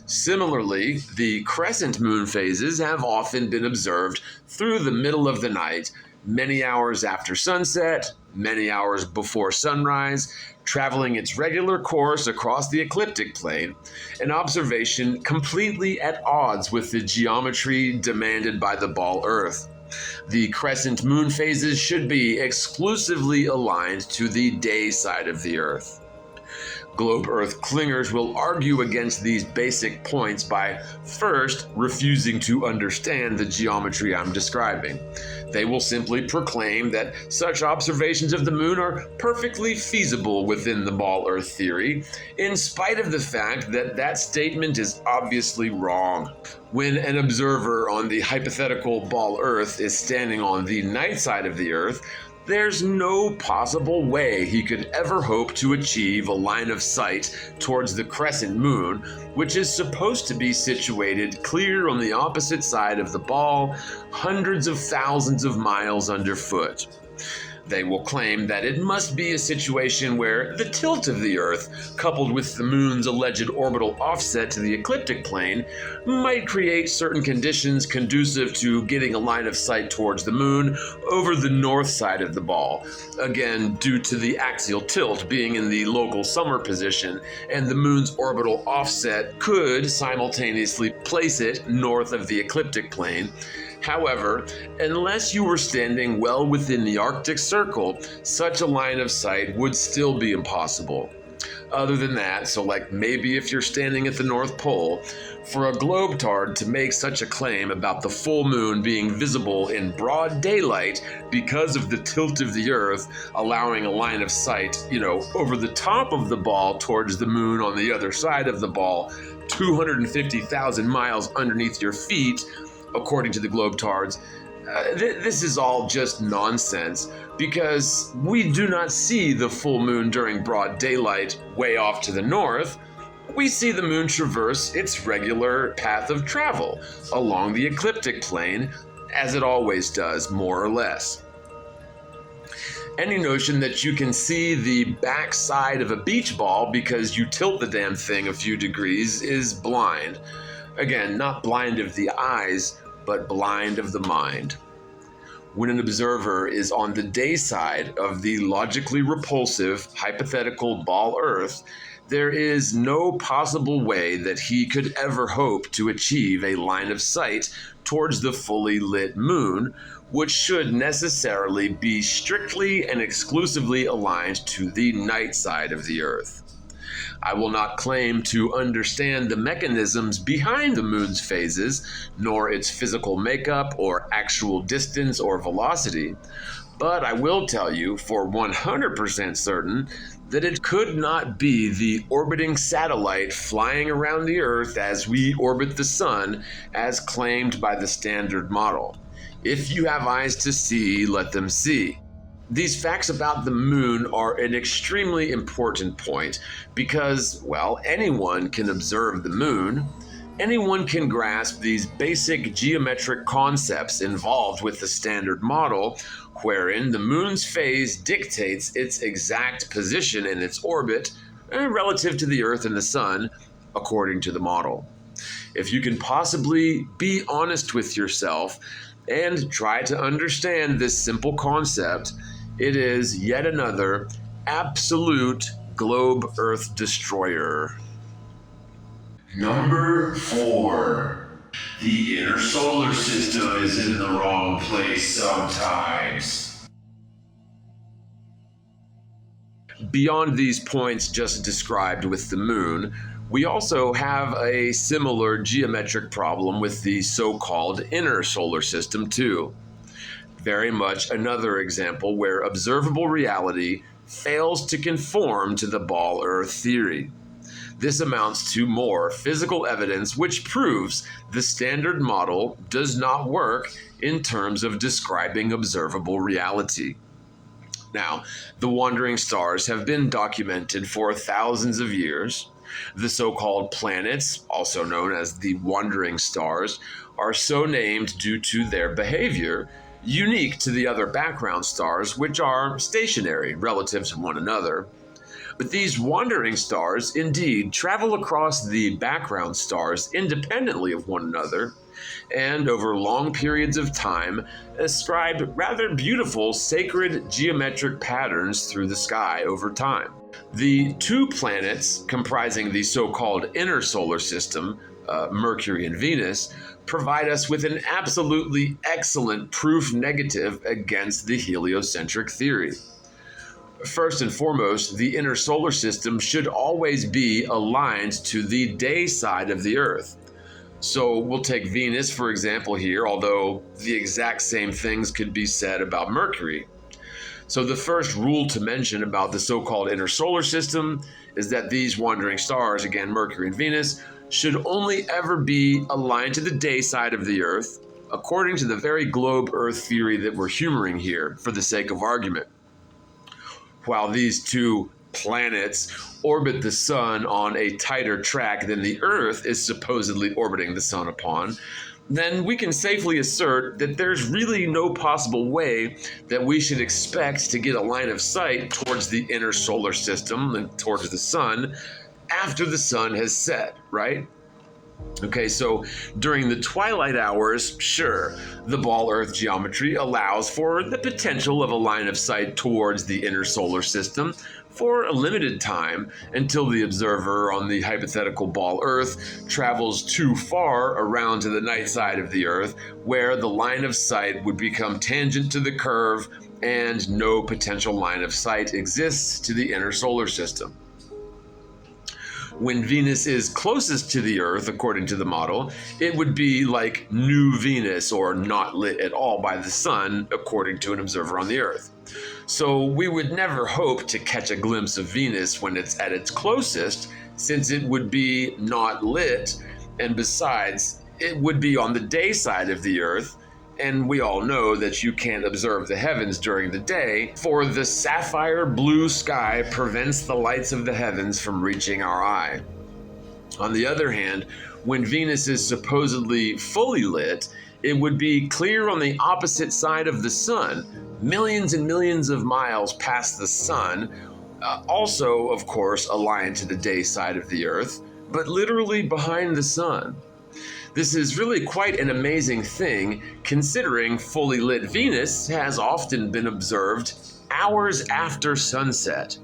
Speaker 2: Similarly, the crescent moon phases have often been observed through the middle of the night, many hours after sunset, many hours before sunrise, traveling its regular course across the ecliptic plane, an observation completely at odds with the geometry demanded by the ball Earth. The crescent moon phases should be exclusively aligned to the day side of the Earth. Globe Earth clingers will argue against these basic points by first refusing to understand the geometry I'm describing. They will simply proclaim that such observations of the moon are perfectly feasible within the ball Earth theory, in spite of the fact that that statement is obviously wrong. When an observer on the hypothetical ball Earth is standing on the night side of the Earth, there's no possible way he could ever hope to achieve a line of sight towards the crescent moon, which is supposed to be situated clear on the opposite side of the ball, hundreds of thousands of miles underfoot. They will claim that it must be a situation where the tilt of the Earth, coupled with the moon's alleged orbital offset to the ecliptic plane, might create certain conditions conducive to getting a line of sight towards the moon over the north side of the ball, again due to the axial tilt being in the local summer position, and the moon's orbital offset could simultaneously place it north of the ecliptic plane. However, unless you were standing well within the Arctic Circle, such a line of sight would still be impossible. Other than that, so like maybe if you're standing at the North Pole, for a globetard to make such a claim about the full moon being visible in broad daylight because of the tilt of the Earth, allowing a line of sight, over the top of the ball towards the moon on the other side of the ball, 250,000 miles underneath your feet, according to the globetards, this is all just nonsense, because we do not see the full moon during broad daylight way off to the north. We see the moon traverse its regular path of travel along the ecliptic plane, as it always does, more or less. Any notion that you can see the back side of a beach ball because you tilt the damn thing a few degrees is blind. Again, not blind of the eyes, but blind of the mind. When an observer is on the day side of the logically repulsive hypothetical ball Earth, there is no possible way that he could ever hope to achieve a line of sight towards the fully lit moon, which should necessarily be strictly and exclusively aligned to the night side of the Earth. I will not claim to understand the mechanisms behind the moon's phases, nor its physical makeup or actual distance or velocity, but I will tell you for 100% certain that it could not be the orbiting satellite flying around the Earth as we orbit the Sun, as claimed by the Standard Model. If you have eyes to see, let them see. These facts about the moon are an extremely important point because, well, anyone can observe the moon. Anyone can grasp these basic geometric concepts involved with the Standard Model, wherein the moon's phase dictates its exact position in its orbit relative to the Earth and the Sun, according to the model. If you can possibly be honest with yourself and try to understand this simple concept, it is yet another absolute globe Earth destroyer.
Speaker 1: Number 4. The inner solar system is in the wrong place sometimes.
Speaker 2: Beyond these points just described with the moon, we also have a similar geometric problem with the so-called inner solar system too. Very much another example where observable reality fails to conform to the ball Earth theory. This amounts to more physical evidence which proves the Standard Model does not work in terms of describing observable reality. Now, the wandering stars have been documented for thousands of years. The so-called planets, also known as the wandering stars, are so named due to their behavior, unique to the other background stars, which are stationary relative to one another. But these wandering stars indeed travel across the background stars independently of one another, and over long periods of time ascribe rather beautiful sacred geometric patterns through the sky over time. The two planets comprising the so-called inner solar system, Mercury and Venus, provide us with an absolutely excellent proof negative against the heliocentric theory. First and foremost, the inner solar system should always be aligned to the day side of the Earth. So we'll take Venus, for example, here, although the exact same things could be said about Mercury. So the first rule to mention about the so-called inner solar system is that these wandering stars, again, Mercury and Venus, should only ever be aligned to the day side of the Earth, according to the very globe Earth theory that we're humoring here for the sake of argument. While these two planets orbit the sun on a tighter track than the Earth is supposedly orbiting the sun upon, then we can safely assert that there's really no possible way that we should expect to get a line of sight towards the inner solar system and towards the sun after the sun has set, right? Okay, so during the twilight hours, sure, the ball Earth geometry allows for the potential of a line of sight towards the inner solar system for a limited time until the observer on the hypothetical ball Earth travels too far around to the night side of the Earth, where the line of sight would become tangent to the curve and no potential line of sight exists to the inner solar system. When Venus is closest to the Earth, according to the model, it would be like new Venus, or not lit at all by the sun, according to an observer on the Earth. So we would never hope to catch a glimpse of Venus when it's at its closest, since it would be not lit, and besides, it would be on the day side of the Earth, and we all know that you can't observe the heavens during the day, for the sapphire blue sky prevents the lights of the heavens from reaching our eye. On the other hand, when Venus is supposedly fully lit, it would be clear on the opposite side of the sun, millions and millions of miles past the sun, also, of course, aligned to the day side of the Earth, but literally behind the sun. This is really quite an amazing thing, considering fully lit Venus has often been observed hours after sunset,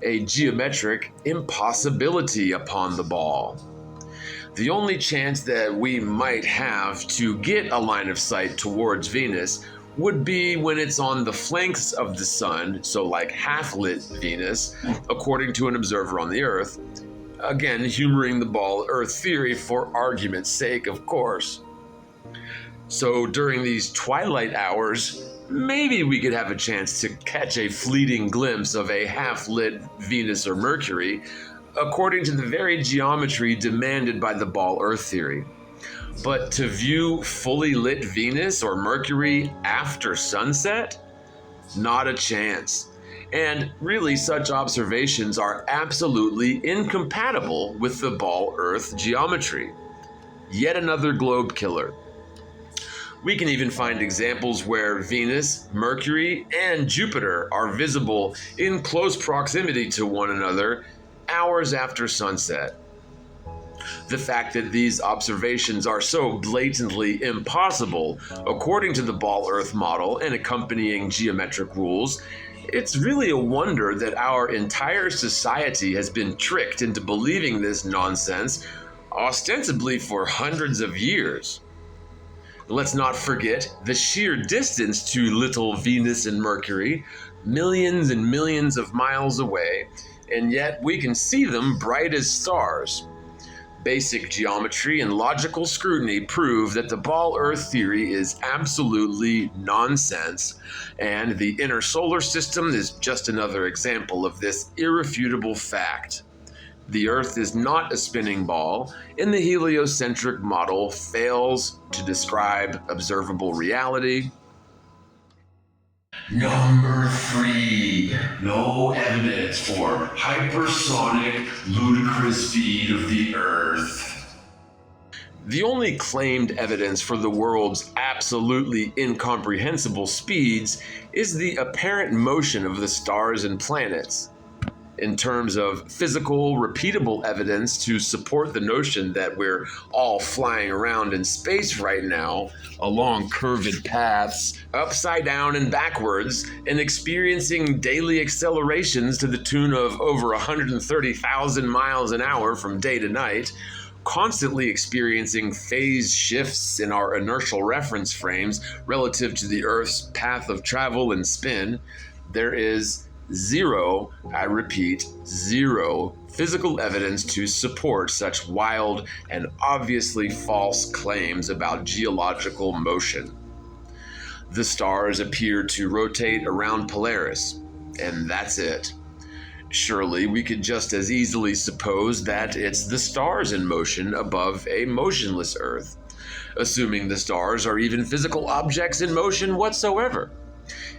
Speaker 2: a geometric impossibility upon the ball. The only chance that we might have to get a line of sight towards Venus would be when it's on the flanks of the sun, so like half-lit Venus, according to an observer on the Earth. Again, humoring the ball Earth theory for argument's sake, of course. So during these twilight hours, maybe we could have a chance to catch a fleeting glimpse of a half-lit Venus or Mercury, according to the very geometry demanded by the ball Earth theory. But to view fully lit Venus or Mercury after sunset? Not a chance. And really, such observations are absolutely incompatible with the ball Earth geometry. Yet another globe killer. We can even find examples where Venus, Mercury, and Jupiter are visible in close proximity to one another hours after sunset. The fact that these observations are so blatantly impossible, according to the ball Earth model and accompanying geometric rules, it's really a wonder that our entire society has been tricked into believing this nonsense, ostensibly for hundreds of years. Let's not forget the sheer distance to little Venus and Mercury, millions and millions of miles away, and yet we can see them bright as stars. Basic geometry and logical scrutiny prove that the ball Earth theory is absolutely nonsense, and the inner solar system is just another example of this irrefutable fact. The Earth is not a spinning ball, and the heliocentric model fails to describe observable reality.
Speaker 1: Number 3, no evidence for hypersonic, ludicrous speed of the Earth.
Speaker 2: The only claimed evidence for the world's absolutely incomprehensible speeds is the apparent motion of the stars and planets. In terms of physical, repeatable evidence to support the notion that we're all flying around in space right now, along curved paths, upside down and backwards, and experiencing daily accelerations to the tune of over 130,000 miles an hour from day to night, constantly experiencing phase shifts in our inertial reference frames relative to the Earth's path of travel and spin, there is zero, I repeat, zero physical evidence to support such wild and obviously false claims about geological motion. The stars appear to rotate around Polaris, and that's it. Surely we could just as easily suppose that it's the stars in motion above a motionless Earth, assuming the stars are even physical objects in motion whatsoever.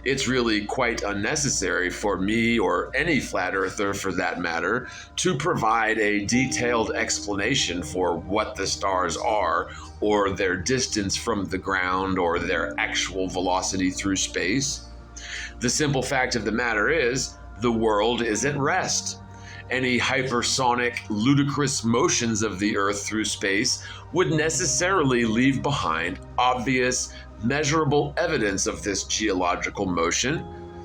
Speaker 2: It's really quite unnecessary for me, or any flat earther for that matter, to provide a detailed explanation for what the stars are, or their distance from the ground, or their actual velocity through space. The simple fact of the matter is, the world is at rest. Any hypersonic, ludicrous motions of the Earth through space would necessarily leave behind obvious, measurable evidence of this geological motion,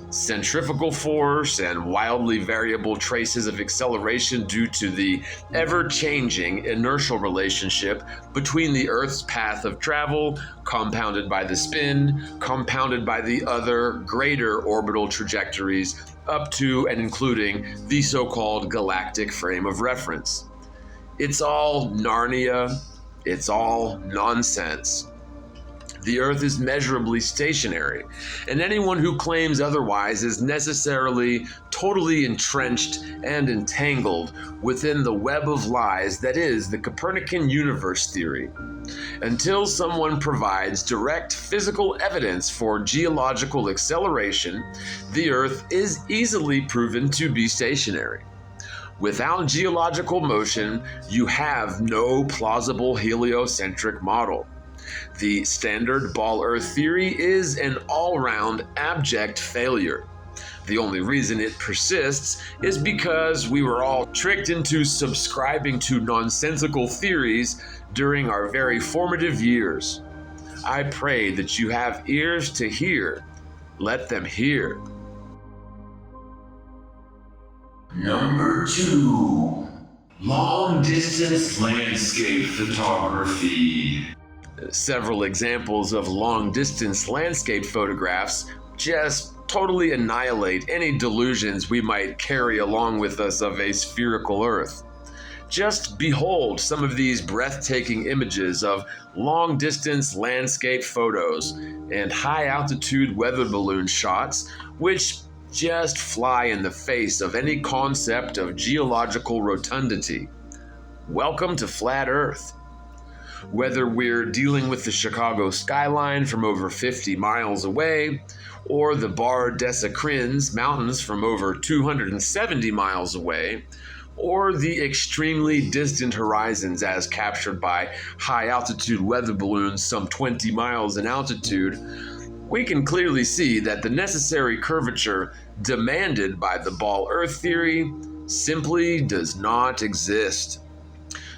Speaker 2: centrifugal force, and wildly variable traces of acceleration due to the ever-changing inertial relationship between the Earth's path of travel, compounded by the spin, compounded by the other greater orbital trajectories up to and including the so-called galactic frame of reference. It's all Narnia. It's all nonsense. The Earth is measurably stationary, and anyone who claims otherwise is necessarily totally entrenched and entangled within the web of lies that is the Copernican universe theory. Until someone provides direct physical evidence for geological acceleration, the Earth is easily proven to be stationary. Without geological motion, you have no plausible heliocentric model. The standard ball Earth theory is an all-round abject failure. The only reason it persists is because we were all tricked into subscribing to nonsensical theories during our very formative years. I pray that you have ears to hear. Let them hear.
Speaker 1: Number 2. Long-distance landscape photography.
Speaker 2: Several examples of long-distance landscape photographs just totally annihilate any delusions we might carry along with us of a spherical Earth. Just behold some of these breathtaking images of long-distance landscape photos and high-altitude weather balloon shots, which just fly in the face of any concept of geological rotundity. Welcome to Flat Earth. Whether we're dealing with the Chicago skyline from over 50 miles away, or the Bar Desicrins Mountains from over 270 miles away, or the extremely distant horizons as captured by high-altitude weather balloons some 20 miles in altitude, we can clearly see that the necessary curvature demanded by the ball Earth theory simply does not exist.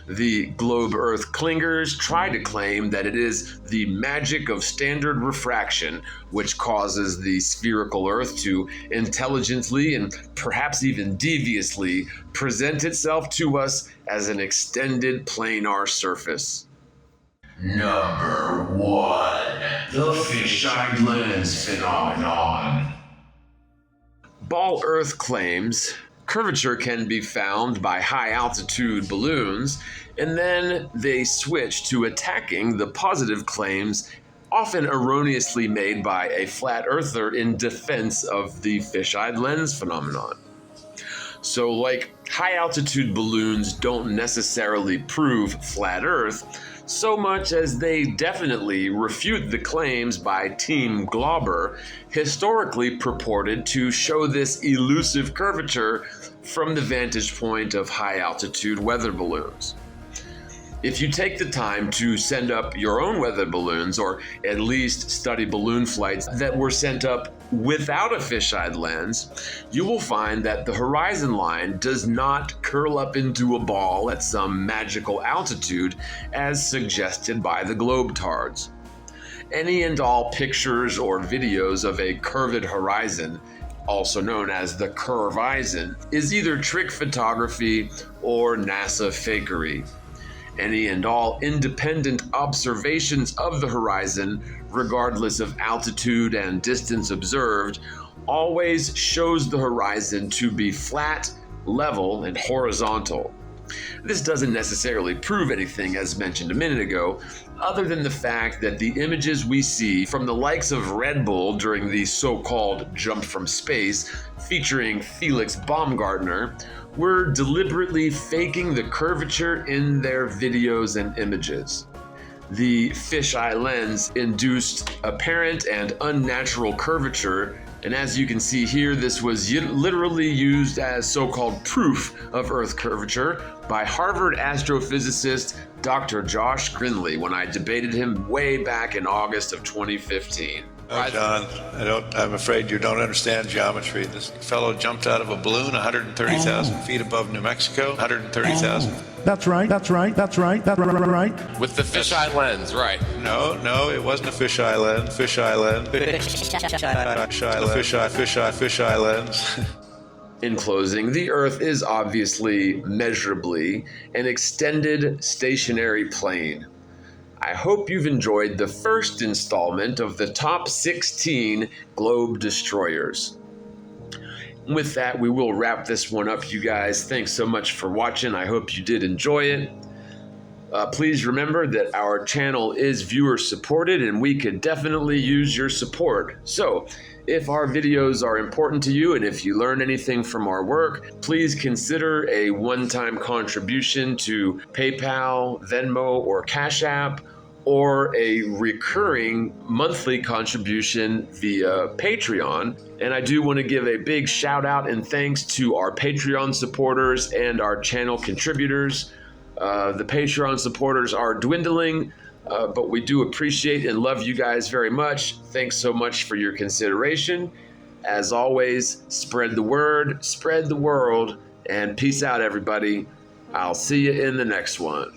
Speaker 2: The globe Earth clingers try to claim that it is the magic of standard refraction which causes the spherical Earth to intelligently and perhaps even deviously present itself to us as an extended planar surface.
Speaker 1: Number 1. The fisheye lens phenomenon.
Speaker 2: Ball Earth claims curvature can be found by high-altitude balloons, and then they switch to attacking the positive claims often erroneously made by a flat earther in defense of the fisheye lens phenomenon. So, like, high-altitude balloons don't necessarily prove flat Earth, so much as they definitely refute the claims by Team Glauber, historically purported to show this elusive curvature from the vantage point of high-altitude weather balloons. If you take the time to send up your own weather balloons, or at least study balloon flights that were sent up without a fisheye lens, you will find that the horizon line does not curl up into a ball at some magical altitude as suggested by the globetards. Any and all pictures or videos of a curved horizon, also known as the curvizon, is either trick photography or NASA fakery. Any and all independent observations of the horizon, regardless of altitude and distance observed, always shows the horizon to be flat, level, and horizontal. This doesn't necessarily prove anything, as mentioned a minute ago, other than the fact that the images we see from the likes of Red Bull during the so-called jump from space featuring Felix Baumgartner were deliberately faking the curvature in their videos and images. The fisheye lens induced apparent and unnatural curvature, and as you can see here, this was literally used as so-called proof of Earth curvature by Harvard astrophysicist Dr. Josh Grindley when I debated him way back in August of 2015.
Speaker 17: Oh, John, I'm afraid you don't understand geometry. This fellow jumped out of a balloon 130,000 feet above New Mexico. 130,000.
Speaker 18: That's right. That's right.
Speaker 19: With the fisheye lens, right?
Speaker 17: No, it wasn't a fisheye lens. Fisheye lens.
Speaker 2: In closing, the Earth is obviously, measurably, an extended stationary plane. I hope you've enjoyed the first installment of the top 16 globe destroyers. With that, we will wrap this one up, you guys. Thanks so much for watching. I hope you did enjoy it. Please remember that our channel is viewer supported and we could definitely use your support. So if our videos are important to you and if you learn anything from our work, please consider a one-time contribution to PayPal, Venmo, or Cash App, or a recurring monthly contribution via Patreon. And I do want to give a big shout out and thanks to our Patreon supporters and our channel contributors. The Patreon supporters are dwindling, but we do appreciate and love you guys very much. Thanks so much for your consideration. As always, spread the word, spread the world, and peace out, everybody. I'll see you in the next one.